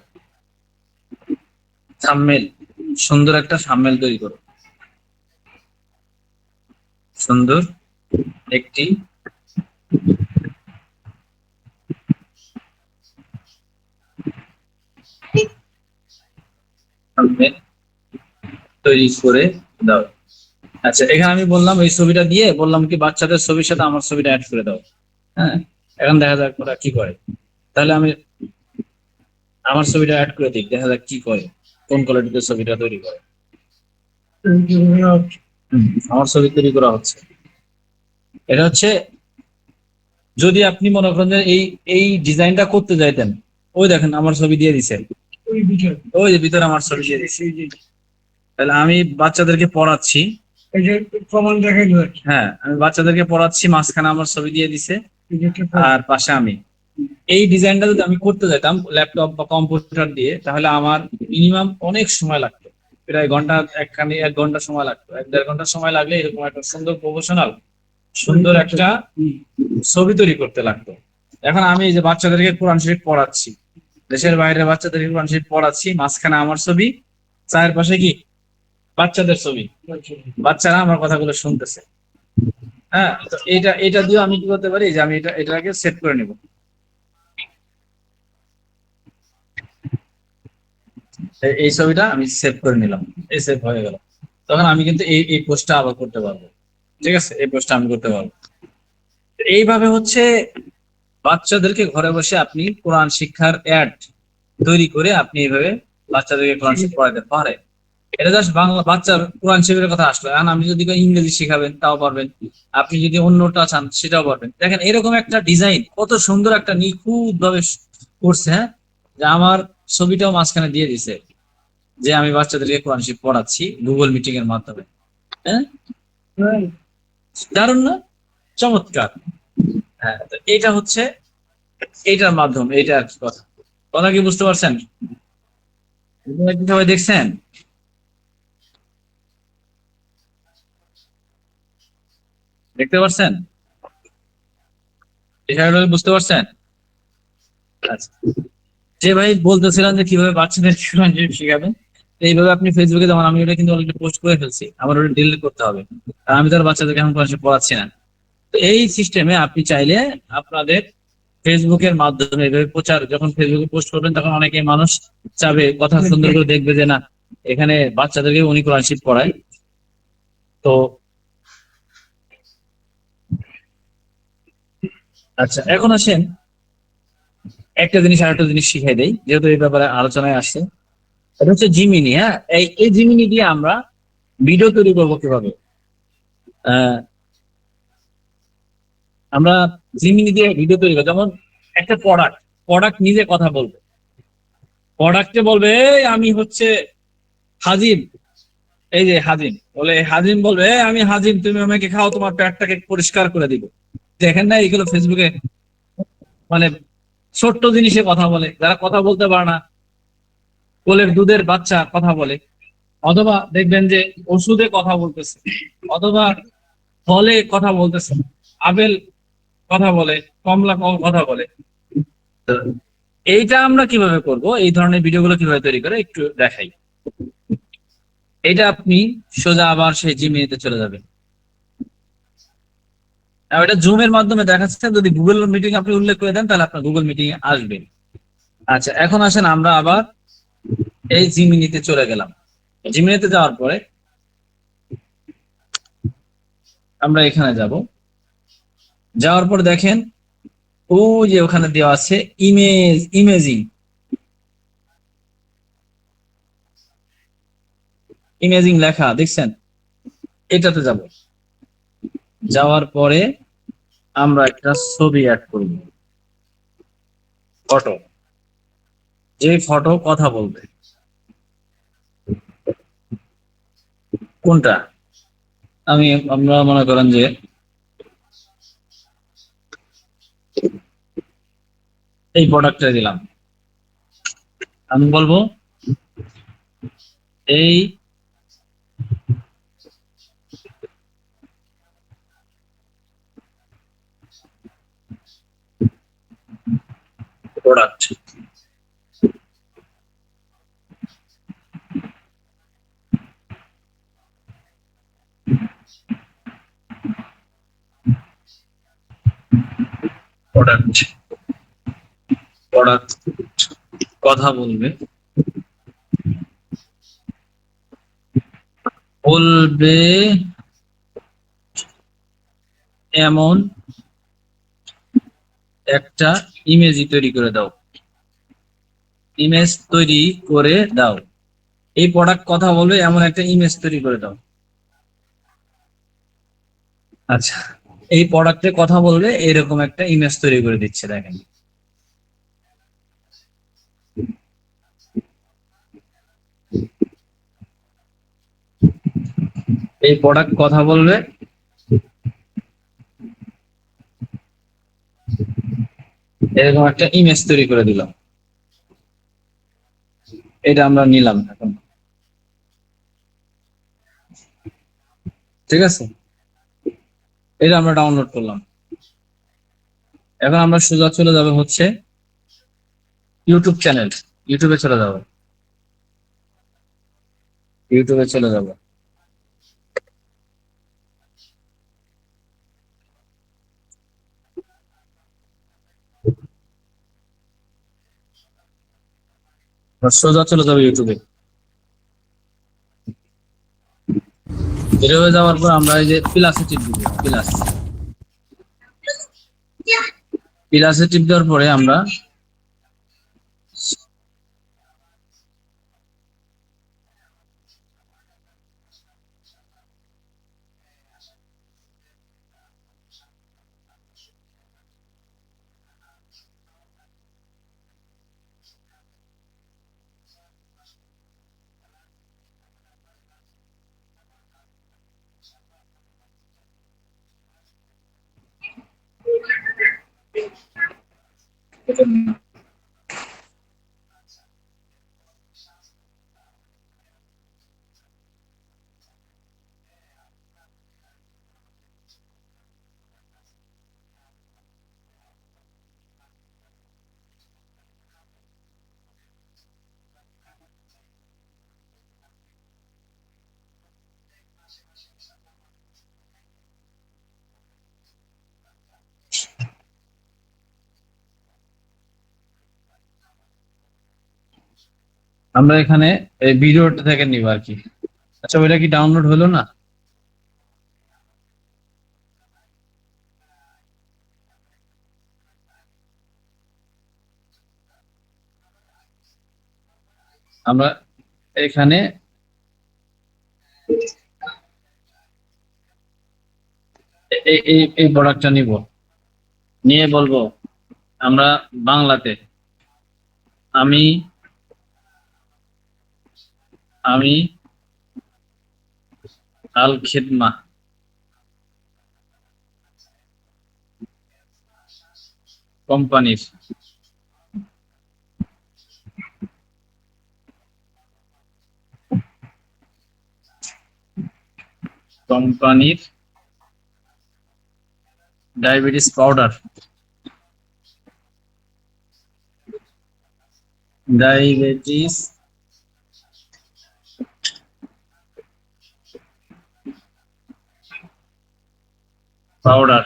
থাম্বনেল, সুন্দর একটা থাম্বনেল তৈরি করো, সুন্দর একটি থাম্বনেল তৈরি করে দাও। আচ্ছা, এখানে আমি বললাম এই ছবিটা দিয়ে বললাম কি বাচ্চাদের ছবির সাথে আমার ছবিটা অ্যাড করে দাও। হ্যাঁ, এখন দেখা যাক ওরা কি করে। তাহলে আমি আমার ছবিটা অ্যাড করে দিই, দেখা যাক কি করে, কোন কোয়ালিটিতে ছবিটা তৈরি করে। আমার ছবি তৈরি করা হচ্ছে। এটা হচ্ছে যদি আপনি মনে করেন যে এই ডিজাইনটা করতে যাইতেন, ওই দেখেন আমার ছবি দিয়ে দিছে, ওই বিষয়, ওই যে ভিতরে আমার ছবি দিয়ে দিছে। তাহলে আমি বাচ্চাদেরকে পড়াচ্ছি, এই যে প্রমাণ দেখা গেল, হ্যাঁ আমি বাচ্চাদেরকে পড়াচ্ছি, মাঝখানে আমার ছবি দিয়ে দিছে আর পাশে আমি। এই ডিজাইনটা যদি আমি করতে যেতাম ল্যাপটপ বা কম্পিউটার দিয়ে তাহলে আমার মিনিমাম অনেক সময় লাগতো, প্রায় এক ঘন্টা সময় লাগতো, 1-1.5 ঘন্টা সময় লাগলে এরকম একটা সুন্দর প্রফেশনাল সুন্দর একটা ছবি তৈরি করতে লাগতো। এখন আমি এই যে বাচ্চাদেরকে কোরআন শরীফ পড়াচ্ছি, দেশের বাইরে বাচ্চাদেরকে কোরআন শরীফ পড়াচ্ছি, মাঝখানে আমার ছবি, চারপাশে কি বাচ্চাদের ছবি, বাচ্চারা আমার কথাগুলো শুনতেছে। হ্যাঁ, তো এটা দিয়ে আমি কি করতে পারি, যে আমি এটাকে সেট করে নিব। এই ছবিটা আমি সেভ করে নিলাম, এই সেভ হয়ে গেল। তখন আমি কিন্তু এই পোস্টটা আবার করতে পারবো। ঠিক আছে, এই পোস্টটা আমি করতে পারবো। এইভাবে হচ্ছে বাচ্চাদেরকে ঘরে বসে আপনি কোরআন শিক্ষার অ্যাড তৈরি করে আপনি এইভাবে বাচ্চাদেরকে কোরআন শিক্ষা পড়াতে পারেন। এটা জাস্ট বাংলা বাচ্চার কোরআন শিক্ষার কথা আসলো। এখন আপনি যদি ইংরেজি শিখাবেন তাও পারবেন, আপনি যদি অন্যটা চান সেটাও পারবেন। দেখেন এরকম একটা ডিজাইন কত সুন্দর, একটা নিখুঁত ভাবে করছে। হ্যাঁ, যে আমার ছবিটাও মাঝখানে দিয়ে দিছে যে আমি বাচ্চাদেরকে কোরআন শিক্ষা পড়াচ্ছি গুগল মিটিং এর মাধ্যমে। হ্যাঁ, দারুণ না? চমৎকার। হ্যাঁ, তো এটা হচ্ছে এইটার মাধ্যম, এইটা আর কি কথা। কথা কি বুঝতে পারছেন? এগুলো কি সবাই দেখছেন? দেখতে পাচ্ছেন? বিষয়টা কি বুঝতে পারছেন? আচ্ছা, যে ভাই বলতেছিলাম যে কিভাবে বাচ্চাদের শিখাবেন, তো এইভাবে আপনি ফেসবুকে, যেমন আমি ওটা কিন্তু অলরেডি পোস্ট করে ফেলছি, আমার ওটা ডিলিট করতে হবে, আর আমি তো আর বাচ্চাদেরকে এখন ক্লাসে পড়াচ্ছি না। তো এই সিস্টেমে আপনি চাইলে আপনাদের ফেসবুকের মাধ্যমে এভাবে প্রচার, যখন ফেসবুকে পোস্ট করবেন তখন অনেকে মানুষ চাবে, কথা সুন্দর করে দেখবে যে না এখানে বাচ্চাদেরকে উনি কোরআন শিক্ষা পড়ায়। তো আচ্ছা, এখন আসেন একটা জিনিস আর একটা জিনিস শিখাই দেই, যেহেতু এই ব্যাপারে আলোচনায় আসছে। এটা হচ্ছে জিমিনি। হ্যাঁ, এই জিমিনি দিয়ে আমরা ভিডিও তৈরি করবো কিভাবে। আহ, আমরা জিমিনি দিয়ে ভিডিও তৈরি করবো, যেমন একটা প্রোডাক্ট, প্রোডাক্ট নিজে কথা বলবে, প্রোডাক্টে বলবে "এই আমি হচ্ছে হাজিম, এই যে হাজিম বলে, হাজিম বলবে "এই আমি হাজিম, তুমি আমাকে খাও, তোমার পেটটাকে পরিষ্কার করে দিব"। দেখেন না এইগুলো ফেসবুকে, মানে ছোট্ট জিনিসে কথা বলে, যারা কথা বলতে পারে না, কোলের দুধের বাচ্চা কথা বলে, অথবা দেখবেন যে ওষুধে কথা বলতেছে, অথবা ফলে কথা বলতেছে, আপেল কথা বলে, কমলা কথা বলে। তো এইটা আমরা কিভাবে করব, এই ধরনের ভিডিওগুলো কিভাবে তৈরি করে একটু দেখাই। এটা আপনি সোজা আবার সেই জিমিনিতে চলে যাবেন। আর এটা জুমের মাধ্যমে দেখাচ্ছে, যদি গুগল মিটিং আপনি উল্লেখ করে দেন তাহলে আপনার গুগল মিটিং এ আসবে। আচ্ছা, এখন আসেন আমরা আবার এই জিমিনিতে চলে গেলাম। জিমিনিতে যাওয়ার পরে আমরা এখানে যাব, যাওয়ার পর দেখেন ও যে ওখানে দেওয়া আছে ইমেজিং, ইমেজিং লেখা দেখছেন, এটাতে যাব। যাওয়ার পরে আমরা একটা ছবি অ্যাড করব, ফটো, যে ফটো কথা বলবে। কোনটা? আমরা মনে করেন যে এই প্রোডাক্টটা দিলাম, আমি বলবো এই প্রোডাক্ট, প্রোডাক্ট, প্রোডাক্ট কথা বলবে, বলবে এমন একটা ইমেজ তৈরি করে দাও, ইমেজ তৈরি করে দাও। এই প্রোডাক্ট কথা বলবে এমন একটা ইমেজ তৈরি করে দাও। আচ্ছা, এই প্রোডাক্টে কথা বলবে এরকম একটা ইমেজ তৈরি করে দিচ্ছে, দেখেন। এই প্রোডাক্ট কথা বলবে এরকম একটা ইমেজ তৈরি করে দিলাম, এটা আমরা নিলাম এখন। ঠিক আছে, এটা আমরা ডাউনলোড করলাম। এখন আমরা সোজা চলে যাবে হচ্ছে ইউটিউব চ্যানেল, ইউটিউবে চলে যাবো। ইউটিউবে চলে যাব। সোজা চলে যাবে ইউটিউবে। বের হয়ে যাওয়ার পর আমরা এই যে প্লাসে টিপ দিব। প্লাসে টিপ দেওয়ার পরে আমরা এখানে এই ভিডিওটা থেকে নিব আর কি। আচ্ছা, ওইটা কি ডাউনলোড হলো না? আমরা এখানে এই প্রোডাক্টটা নিব, নিয়ে বলবো আমরা বাংলাতে আমি আমি আল খেদমা কোম্পানির ডায়াবেটিস পাউডার ডায়াবেটিস পাউডার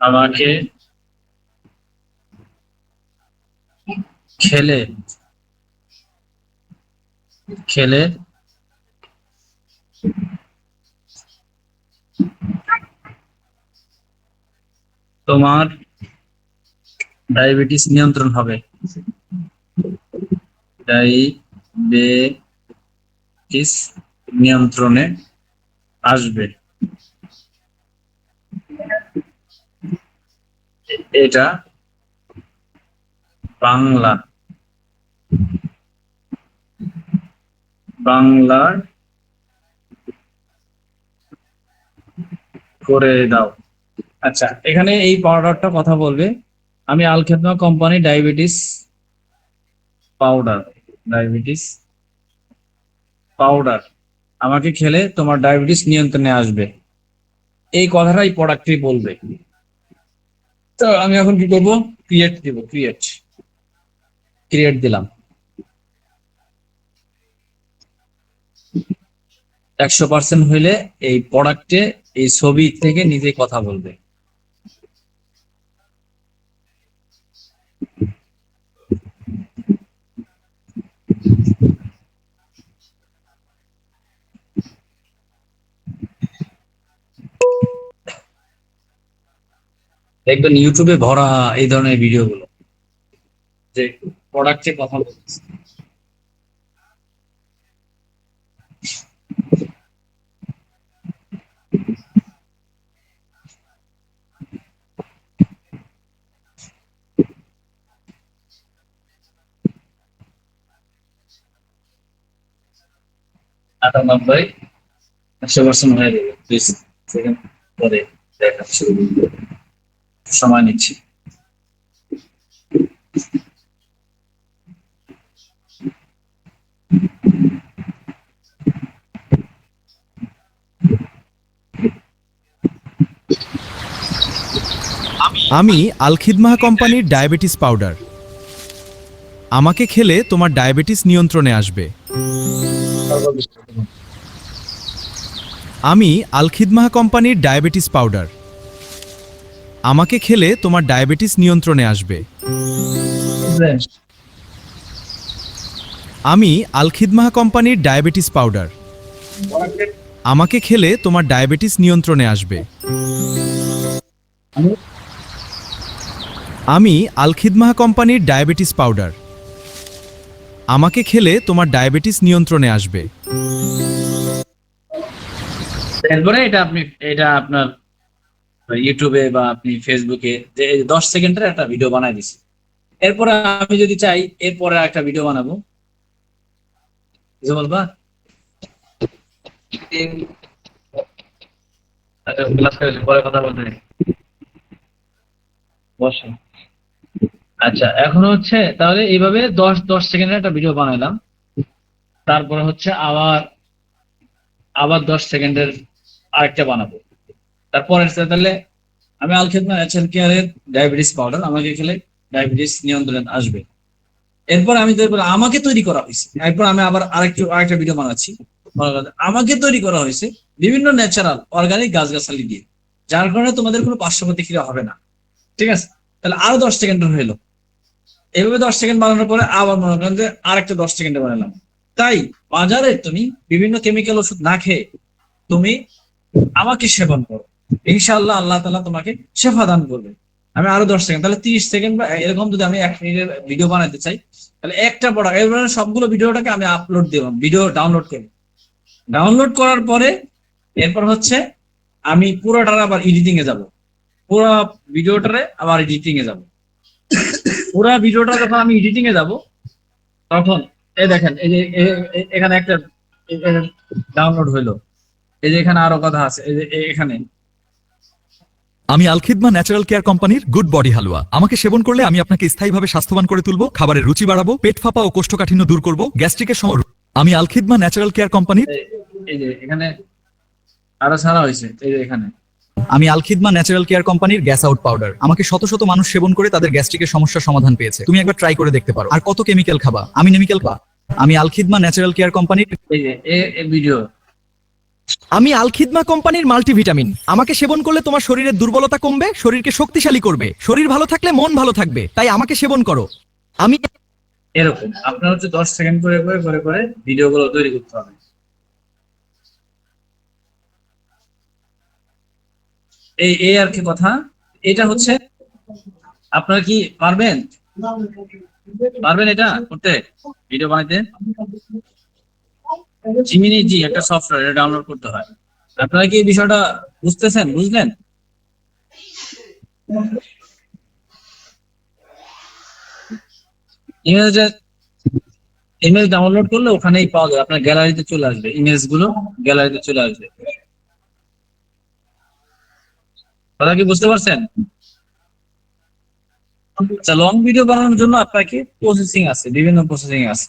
আমাকে খেলে তোমার ডায়াবেটিস নিয়ন্ত্রণ হবে। ডায়াবেটিস নিয়ন্ত্রণে আসবে। এটা বাংলার করে দাও। আচ্ছা, এখানে এই পাউডারটা কথা বলবে আমি আল খেদমা কোম্পানি ডায়াবেটিস পাউডার আমাকে খেলে তোমার ডায়াবেটিস নিয়ন্ত্রণে আসবে। এই কথাটাই প্রোডাক্টটি বলবে। তো আমি এখন কি করব? ক্রিয়েট দিব। ক্রিয়েট দিলাম। 100% হইলে এই প্রোডাক্টে এই ছবি থেকে নিজে কথা বলবে। দেখবেন ইউটিউবে ভরা এই ধরনের ভিডিও গুলো, যে প্রোডাক্টে কথা বলছে। আটানব্বই 100% হয়ে যাবে। 2 সেকেন্ড পরে দেখা শুরু করব। সময় নিচ্ছি। আমি আলখিদমাহ কোম্পানির ডায়াবেটিস পাউডার। আমাকে খেলে তোমার ডায়াবেটিস নিয়ন্ত্রণে আসবে। আমি আলখিদমাহ কোম্পানির ডায়াবেটিস পাউডার। আমাকে খেলে তোমার ডায়াবেটিস নিয়ন্ত্রণে আসবে। আমি আলখিদমাহ কোম্পানির ডায়াবেটিস পাউডার। আমাকে খেলে তোমার ডায়াবেটিস নিয়ন্ত্রণে আসবে। আমি আলখিদমাহ কোম্পানির ডায়াবেটিস পাউডার। আমাকে খেলে তোমার ডায়াবেটিস নিয়ন্ত্রণে আসবে। এরপরে এটা আপনার ইউটিউবে বা আপনি ফেসবুকে যে 10 সেকেন্ডের একটা ভিডিও বানাই দিছি। এরপরে আমি যদি চাই এরপরে একটা ভিডিও বানাবো, কিছু বলবা? আচ্ছা, ক্লাস করে পরে কথা বলতে বসো। আচ্ছা, এখন হচ্ছে তাহলে এইভাবে 10 সেকেন্ডের একটা ভিডিও বানাইলাম। তারপরে হচ্ছে আবার আবার 10 সেকেন্ডের আরেকটা বানাবো। তারপরে তাহলে আমি আলখিদমা ন্যাচারাল কেয়ারের ডায়াবেটিস পাউডার, আমাকে খেলে ডায়াবেটিস নিয়ন্ত্রণে আসবে। এরপর আমাকে তৈরি করা হয়েছে, এরপর আমি আবার আরেকটা ভিডিও বানাচ্ছি। আমাকে তৈরি করা হয়েছে বিভিন্ন ন্যাচারাল অর্গানিক গাছগাছালি দিয়ে, যার কারণে তোমাদের কোনো পার্শ্ব প্রতিক্রিয়া হবে না। ঠিক আছে, তাহলে আরো 10 সেকেন্ড হইলো। এইভাবে 10 সেকেন্ড বানানোর পরে আবার মনে করেন যে আরেকটা 10 সেকেন্ডে বানালাম। তাই বাজারে তুমি বিভিন্ন কেমিক্যাল ওষুধ না খেয়ে তুমি আমাকে সেবন করো, ইনশাআল্লাহ আল্লাহ তাআলা তোমাকে শেফা দান করবে। আমি আরো 10 সেকেন্ড, তাহলে 30 সেকেন্ড বা এরকম যদি আমি 1 মিনিটের ভিডিও বানাতে চাই, তাহলে একটা প্রোডাক্ট এবার সবগুলো ভিডিওটাকে আমি আপলোড দিলাম, ভিডিও ডাউনলোড করি। ডাউনলোড করার পরে এরপর হচ্ছে আমি পুরোটার আবার এডিটিং এ যাব, পুরো ভিডিওটারে আবার এডিটিং এ যাব। পুরো ভিডিওটা যখন আমি এডিটিং এ যাব, তখন এই দেখেন এই যে এখানে একটা ডাউনলোড হইলো, এই যে এখানে আরো কথা আছে, এই যে এখানে আমি আলখিদমা ন্যাচারাল কেয়ার কোম্পানির গুড বডি হালুয়া। আমাকে সেবন করলে আমি আপনাকে স্থায়ীভাবে স্বাস্থ্যবান করে তুলব, খাবারের রুচি বাড়াবো, পেট ফাঁপা ও কোষ্ঠকাঠিন্য দূর করব, গ্যাস্ট্রিকের সমস্যা। আমি আলখিদমা ন্যাচারাল কেয়ার কোম্পানির এই যে এখানে আরো ছাড়া হয়েছে, এই যে এখানে আমি আলখিদমা ন্যাচারাল কেয়ার কোম্পানির গ্যাস আউট পাউডার। আমাকে শত শত মানুষ সেবন করে তাদের গ্যাস্ট্রিকের সমস্যার সমাধান পেয়েছে। তুমি একবার ট্রাই করে দেখতে পারো। আর কত কেমিক্যাল খাবা, আমি কেমিক্যাল খা। আমি আলখিদমা ন্যাচারাল কেয়ার কোম্পানির এই যে ভিডিও। আমি আলখিদমা কোম্পানির মাল্টিভিটামিন। আমাকে সেবন করলে তোমার শরীরের দুর্বলতা কমবে, শরীরকে শক্তিশালী করবে। শরীর ভালো থাকলে মন ভালো থাকবে, তাই আমাকে সেবন করো। আমি এরকম আপনার হচ্ছে 10 সেকেন্ড করে করে করে করে ভিডিও গুলো তৈরি করতে হবে। এই আর কি কথা। এটা হচ্ছে আপনারা কি পারবেন এটা করতে, ভিডিও বানাইতে? জিমিনি জি একটা সফটওয়্যার, এটা ডাউনলোড করতে হয়। আপনারা কি এই বিষয়টা বুঝলেন? ইমেজ ডাউনলোড করলে ওখানেই পাওয়া যাবে, আপনার গ্যালারিতে চলে আসবে, ইমেজ গুলো গ্যালারিতে চলে আসবে। কথা কি বুঝতে পারছেন? আচ্ছা, লং ভিডিও বানানোর জন্য আপনাকে প্রসেসিং আছে, বিভিন্ন প্রসেসিং আছে।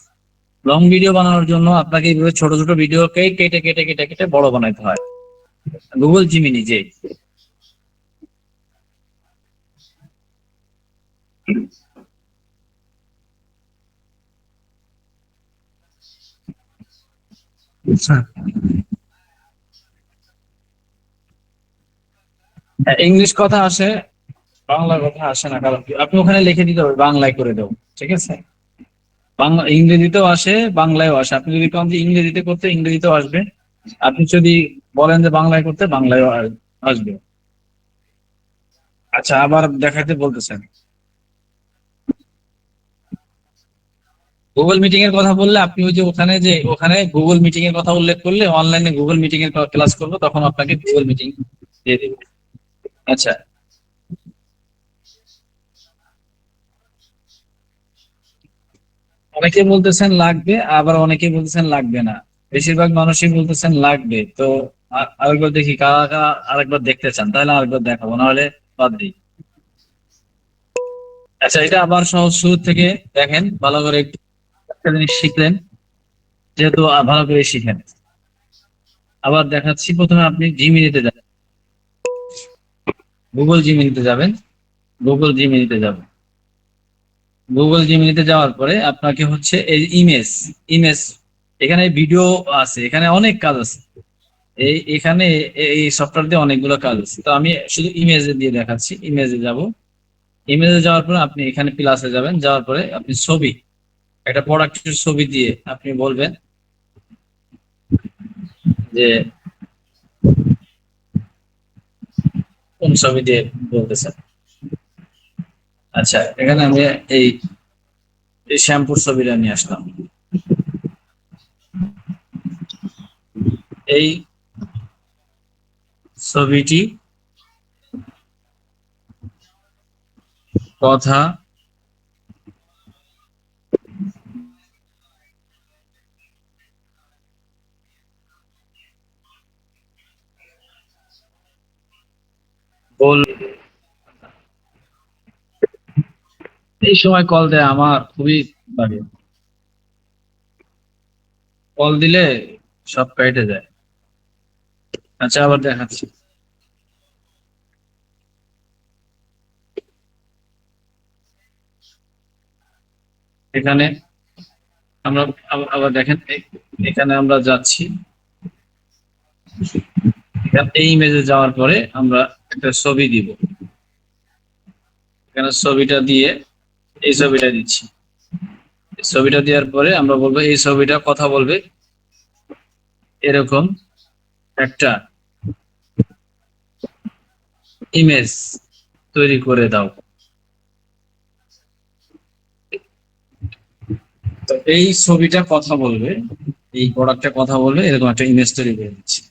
লং ভিডিও বানানোর জন্য আপনাকে এইভাবে ছোট ছোট ভিডিওকে কেটে কেটে কেটে কেটে বড় বানাইতে হয়। গুগল জিমিনি যে ইংলিশ কথা আসে, বাংলা কথা আসে না, কারণ কি আপনি ওখানে লিখে দিতে হবে বাংলায় করে দেবো। ঠিক আছে, বাংলা ইংরেজিতেও আসে, বাংলায়ও আসে। আপনি যদি কন যে ইংরেজিতে করতে, ইংরেজিতেও আসবে। আপনি যদি বলেন যে বাংলায় করতে, বাংলায়ও আসবে। আচ্ছা, আবার দেখাতে বলতেছেন। গুগল মিটিং এর কথা বললে আপনি ওই যে ওখানে গুগল মিটিং এর কথা উল্লেখ করলে, অনলাইনে গুগল মিটিং এর ক্লাস করবো, তখন আপনাকে গুগল মিটিং দিয়ে দেবে। আচ্ছা, অনেকে বলতেছেন লাগবে, আবার অনেকে বলতেছেন লাগবে না। বেশিরভাগ মানুষই বলতেছেন লাগবে। তো আরেকবার দেখি কারা কারা আরেকবার দেখতে চান, তাহলে আরেকবার দেখাবো, নাহলে বাদ দিই। আচ্ছা, এটা আবার সহজ শুরু থেকে দেখেন, ভালো করে একটু একটা জিনিস শিখলেন, যেহেতু ভালো করে শিখেন। আবার দেখাচ্ছি, প্রথমে আপনি জিমিনিতে যাবেন, গুগল জিমিনিতে যাবেন। গুগল জিমিনিতে যাবেন। গুগল জিমিনিতে যাওয়ার পরে আপনাকে হচ্ছে এই ইমেজ ইমেজ এখানে ভিডিও আছে, এখানে অনেক কাজ আছে। এখানে এই সফটওয়্যার দিয়ে অনেকগুলো কাজ আছে, তো আমি শুধু ইমেজে দিয়ে দেখাচ্ছি। ইমেজে যাব, ইমেজে যাওয়ার পরে আপনি এখানে প্লাসে যাবেন, যাওয়ার পরে আপনি ছবি, একটা প্রোডাক্টের ছবি দিয়ে আপনি বলবেন যে কোন ছবি দিয়ে বলতেছেন। আচ্ছা, এখানে আমি এই এই শ্যাম্পুর ছবিটা নিয়ে আসলাম। এই ছবিটি কথা বল। এই সময় কল দেয় আমার খুবই লাগে, কল দিলে সব কেটে যায়। আচ্ছা, আবার দেখাচ্ছি। এখানে আমরা আবার দেখেন, এখানে আমরা যাচ্ছি। এই ইমেজে যাওয়ার পরে আমরা একটা ছবি দিব, এখানে ছবিটা দিয়ে এই ছবিটা দিচ্ছি। এই ছবিটা দেওয়ার পরে আমরা বলবো এই ছবিটা কথা বলবে এরকম একটা ইমেজ তৈরি করে দাও। তো এই ছবিটা কথা বলবে, এই প্রোডাক্টটা কথা বলবে এরকম একটা ইমেজ তৈরি করে দিচ্ছি।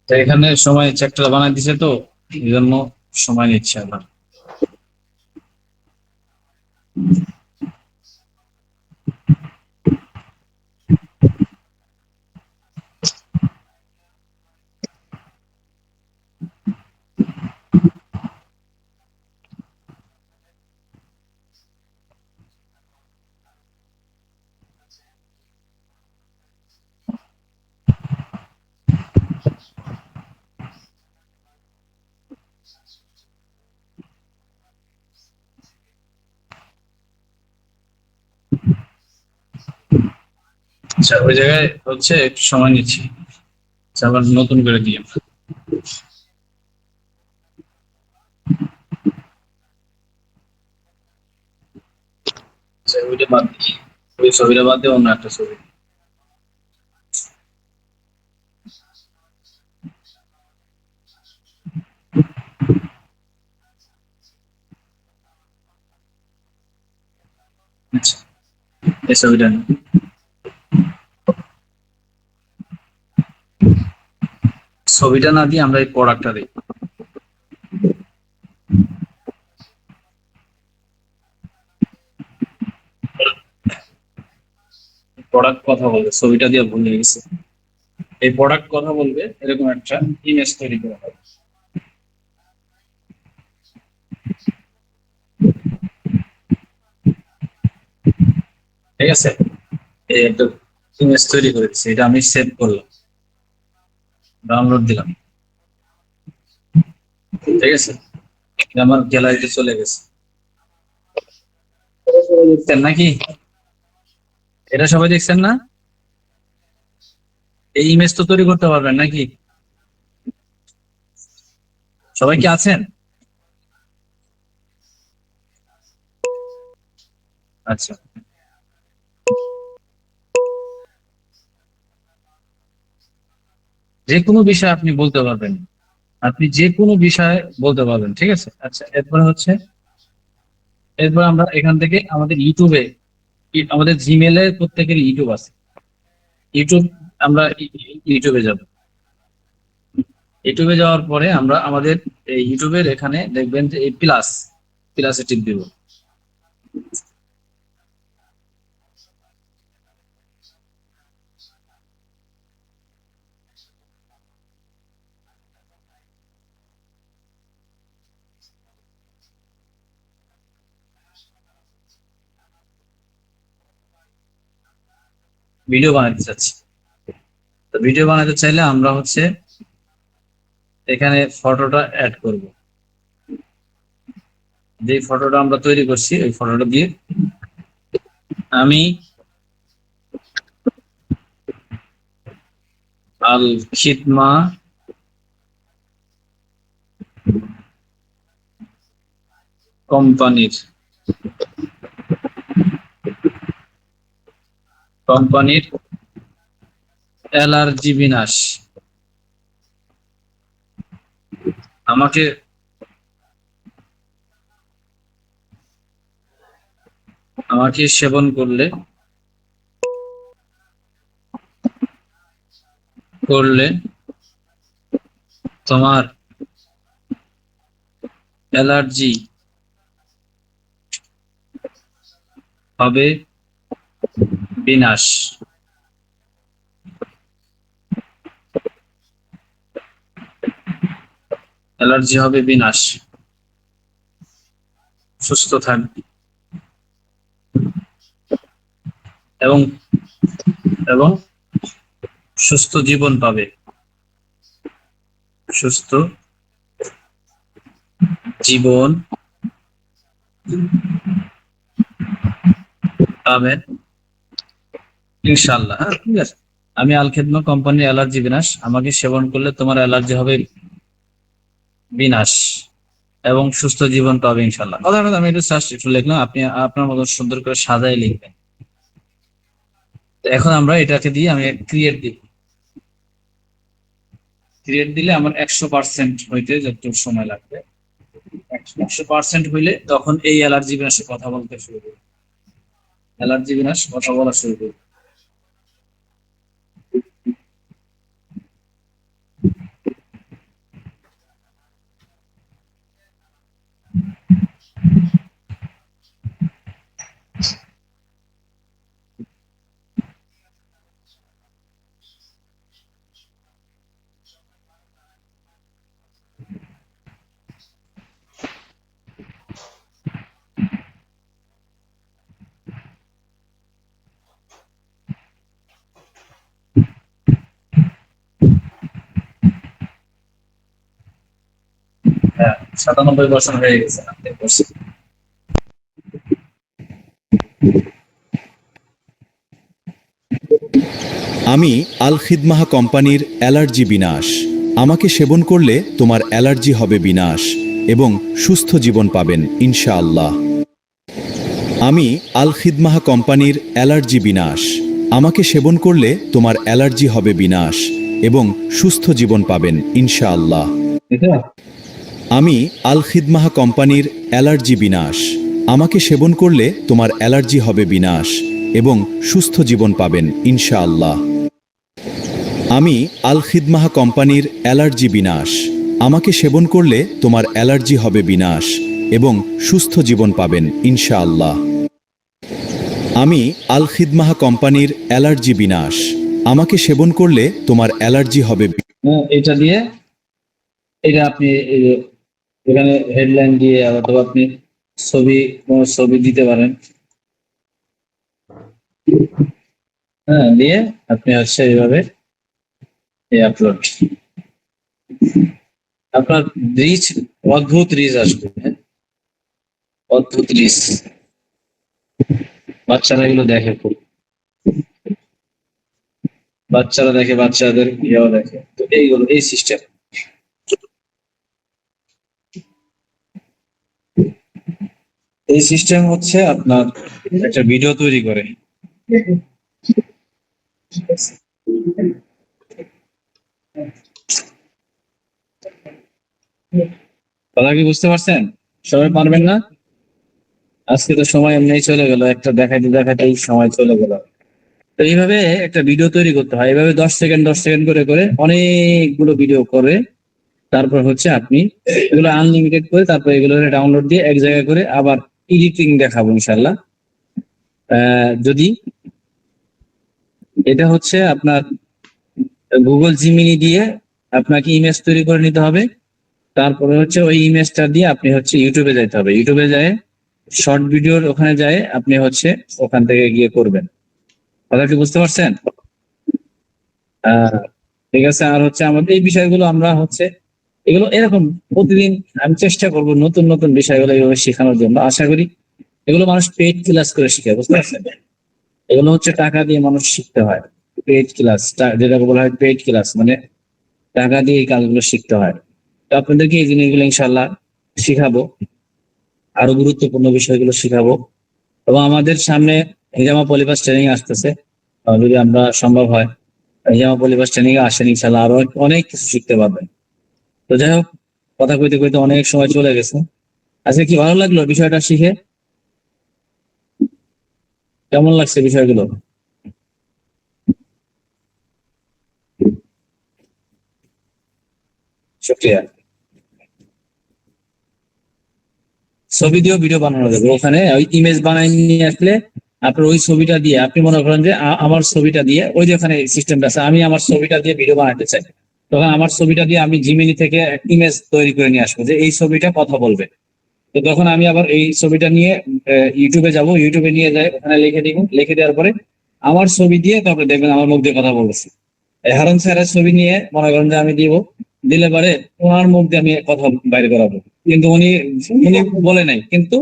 তো এখানে সময় চ্যাপ্টার বানাই দিছে, তো এই জন্য সময় নিচ্ছে আমার। আচ্ছা, ওই জায়গায় হচ্ছে একটু সময় নিচ্ছি। আচ্ছা, আবার নতুন করে দিই আমরা। আচ্ছা, ওইটা বাদ দিই, ওই ছবিটা বাদ দিয়ে অন্য একটা ছবি। আচ্ছা, এই ছবিটা নিই। ছবিটা না দিয়ে আমরা এই প্রোডাক্টটা দিই। প্রোডাক্ট কথা বলবে, ছবিটা দিয়ে ভুল হয়ে গেছে। এই প্রোডাক্ট কথা বলবে এরকম একটা ইমেজ তৈরি করা হবে। ঠিক আছে, এই একটা ইমেজ তৈরি করে দিচ্ছি, এটা আমি সেভ করলাম, ডাউনলোড দিলাম। ঠিক আছে, এটা আমার গ্যালারিতে চলে গেছে। দেখছেন নাকি? এটা সবাই দেখছেন না? এই ইমেজ তো তৈরি করতে পারবেন নাকি? সবাই কি আছেন? আচ্ছা, যে কোনো বিষয় আপনি বলতে পারবেন, আপনি যে কোনো বিষয় বলতে পারবেন, ঠিক আছে। আচ্ছা, এরপর আমরা এখান থেকে আমাদের ইউটিউবে, আমাদের জিমেলে প্রত্যেকের ইউটিউব আছে। ইউটিউব, আমরা ইউটিউবে যাব। ইউটিউবে যাওয়ার পরে আমরা আমাদের এই ইউটিউবের এখানে দেখবেন যে এই প্লাসে টিপ দিব। ভিডিও বানাতে চাচ্ছি, তো ভিডিও বানাতে চাইলে আমরা হচ্ছে এখানে ফটোটা অ্যাড করব। যে ফটোটা আমরা তৈরি করছি ওই ফটোটা দিয়ে আমি আল খিদমা কোম্পানির অ্যালার্জি বিনাশ আমাকে সেবন করলে তোমার অ্যালার্জি হবে বিনাশ। অ্যালার্জি হবে বিনাশ, সুস্থ থাকবে এবং এবং সুস্থ জীবন পাবে, সুস্থ জীবন পাবেন ইনশাআল্লাহ। হ্যাঁ, ঠিক আছে। আমি আল খেদমা কোম্পানির অ্যালার্জি বিনাশ, আমাকে সেবন করলে তোমার অ্যালার্জি হবে বিনাশ এবং সুস্থ জীবন পাবে ইনশাআল্লাহ। সাধারণত আমি একটু লিখলাম, আপনি আপনার মতো সুন্দর করে সাজায় লিখবেন। তো এখন আমরা এটাকে দিয়ে আমি ক্রিয়েট দিব। ক্রিয়েট দিলে আমার 100% হইতে যতটুকু সময় লাগবে, 100% হইলে তখন এই অ্যালার্জি বিনাশের কথা বলতে শুরু করবে, অ্যালার্জি বিনাশ কথা বলা শুরু করবে। হ্যাঁ, 97% হয়ে গেছে। আমি আল খিদমাহ কোম্পানির অ্যালার্জি বিনাশ, আমাকে সেবন করলে তোমার অ্যালার্জি হবে বিনাশ এবং সুস্থ জীবন পাবেন ইনশাআল্লাহ। আমি আল খিদমাহ কোম্পানির অ্যালার্জি বিনাশ, আমাকে সেবন করলে তোমার অ্যালার্জি হবে বিনাশ এবং সুস্থ জীবন পাবেন ইনশাআল্লাহ। আমি আল খিদমাহ কোম্পানির অ্যালার্জি বিনাশ, আমাকে সেবন করলে তোমার অ্যালার্জি হবে বিনাশ এবং সুস্থ জীবন পাবেন ইনশাআল্লাহ। আমি আল খিদমাহ কোম্পানির অ্যালার্জি বিনাশ, আমাকে সেবন করলে তোমার অ্যালার্জি হবে বিনাশ এবং সুস্থ জীবন পাবেন ইনশাআল্লাহ। আমি আল খিদমাহ কোম্পানির অ্যালার্জি বিনাশ, আমাকে সেবন করলে তোমার অ্যালার্জি হবে। এটা দিয়ে এটা আপনি এখানে হেডলাইন দিয়ে অথবা আপনি ছবি দিতে পারেন। হ্যাঁ, দিয়ে আপনি হচ্ছে এইভাবে আপলোড, আপনার রিচ, অদ্ভুত রিচ আসবে। হ্যাঁ, অদ্ভুত রিচ, বাচ্চারা এগুলো দেখে খুব, বাচ্চারা দেখে, বাচ্চাদের ইয়েও দেখে। তো এইগুলো এই সিস্টেম, হচ্ছে আপনার একটা ভিডিও তৈরি করে, কথা কি বুঝতে পারছেন? সবাই পারবেন না? আজকে তো সময় এমনি চলে গেল, একটা দেখাইতে দেখাতেই সময় চলে গেল। তো এইভাবে একটা ভিডিও তৈরি করতে হয়, এইভাবে 10 সেকেন্ড করে করে অনেকগুলো ভিডিও করে তারপর হচ্ছে আপনি এগুলো আনলিমিটেড করে তারপর এগুলো ডাউনলোড দিয়ে এক জায়গায় করে আবার এডিটিং দেখাবো ইনশাল্লাহ। যদি এটা হচ্ছে আপনার গুগল জিমিনি দিয়ে আপনাকে ইমেজ তৈরি করে নিতে হবে। তারপরে হচ্ছে ওই ইমেজটা দিয়ে আপনি হচ্ছে ইউটিউবে যাইতে হবে, ইউটিউবে যায় শর্ট ভিডিওর ওখানে যায় আপনি হচ্ছে ওখান থেকে গিয়ে করবেন। কথা কি বুঝতে পারছেন? ঠিক আছে। আর হচ্ছে আমাদের এই বিষয়গুলো আমরা হচ্ছে এগুলো এরকম প্রতিদিন আমি চেষ্টা করব নতুন নতুন বিষয়গুলো এইভাবে শেখানোর জন্য। আশা করি এগুলো মানুষ পেইড ক্লাস করে শিখে, বুঝতে পারছেন? এগুলো হচ্ছে টাকা দিয়ে মানুষ শিখতে হয়, পেইড ক্লাস, যেটাকে বলা হয় পেইড ক্লাস, মানে টাকা দিয়ে এই কাজগুলো শিখতে হয়। তো আপনাদেরকে এই জিনিসগুলো ইনশাল্লাহ শিখাবো, আরো গুরুত্বপূর্ণ বিষয়গুলো শিখাবো। এবং আমাদের সামনে হিজামা পলিবাস ট্রেনিং আসতেছে, যদি আমরা সম্ভব হয় হিজামা পলিবাস ট্রেনিং এ আসেন, ইনশাল্লাহ আরো অনেক কিছু শিখতে পারবেন। তো যাই হোক, কথা কইতে কইতে অনেক সময় চলে গেছে। আজকে কি ভালো লাগলো বিষয়টা শিখে? কেমন লাগছে বিষয়গুলো? শুক্রিয়া। ছবি দিয়েও ভিডিও বানানো যাবে, ওখানে ওই ইমেজ বানাই নিয়ে আসলে আপনার ওই ছবিটা দিয়ে আপনি মনে করেন যে আমার ছবিটা দিয়ে ওই যে ওখানে সিস্টেমটা আছে, আমি আমার ছবিটা দিয়ে ভিডিও বানাতে চাই, তখন আমার ছবিটা দিয়ে আমি জিমিনি থেকে ইমেজ তৈরি করে নিয়ে আসবো যে এই ছবিটা কথা বলবে। তো তখন আমি আবার এই ছবিটা নিয়ে ইউটিউবে যাব, ইউটিউবে নিয়ে যাই ওখানে লিখে দিব, লিখে দেওয়ার পরে আমার ছবি দিয়ে তারপরে দেখবেন আমার মুখ দিয়ে কথা বলছি। হারুন স্যারের ছবি নিয়ে মনে করেন যে আমি দিব, দিলে পরে ওনার মুখ দিয়ে আমি কথা বাইরে করাবো, কিন্তু উনি উনি বলে নাই, কিন্তু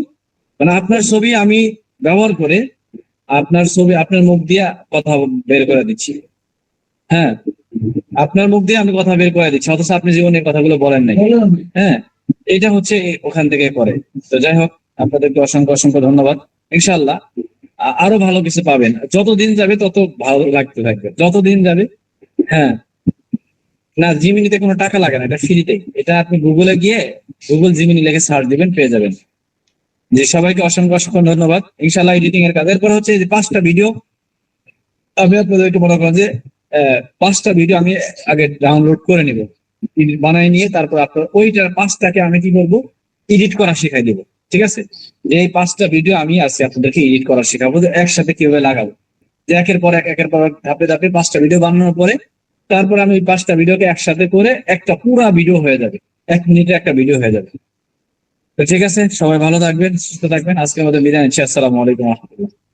মানে আপনার ছবি আমি ব্যবহার করে আপনার ছবি আপনার মুখ দিয়ে কথা বের করে দিচ্ছি। হ্যাঁ, আপনার মুখ দিয়ে আমি কথা বের করে দিচ্ছি, অথচ আপনি জীবনে এই কথাগুলো বলেন নাই। হ্যাঁ, এটা হচ্ছে ওখান থেকে করে। তো যাই হোক, আপনাদেরকে অসংখ্য অসংখ্য ধন্যবাদ। ইনশাল্লাহ আরো ভালো কিছু পাবেন, যতদিন যাবে তত ভালো লাগতে থাকবে, যতদিন যাবে। হ্যাঁ, না জিমিনিতে কোনো টাকা লাগে না, এটা ফ্রিতেই। এটা আপনি গুগলে গিয়ে গুগল জিমিনি লিখে সার্চ দিবেন, পেয়ে যাবেন। যে সবাইকে অসংখ্য অসংখ্য ধন্যবাদ। ইনশাল্লাহ এডিটিং এর কাজ, এরপর হচ্ছে যে 5টা ভিডিও আমি আপনাদেরকে মনে করেন যে 5টা ভিডিও আমি আগে ডাউনলোড করে নিব, বানাই নিয়ে তারপর আপনার ওইটার 5টাকে আমি কি করবো, এডিট করা শিখাই দিব। ঠিক আছে, যে এই 5টা ভিডিও আমি আছি আপনাদেরকে এডিট করা শেখাবো, যে একসাথে কিভাবে লাগাবো, যে একের পর এক একের পর এক ধাপে ধাপে 5টা ভিডিও বানানোর পরে তারপর আমি 5টা ভিডিওকে একসাথে করে একটা পুরা ভিডিও হয়ে যাবে, 1 মিনিটের একটা ভিডিও হয়ে যাবে। তো ঠিক আছে, সবাই ভালো থাকবেন, সুস্থ থাকবেন। আজকে আমাদের বিদায় নিচ্ছি। আসসালামু আলাইকুম রহমতুল্লাহ।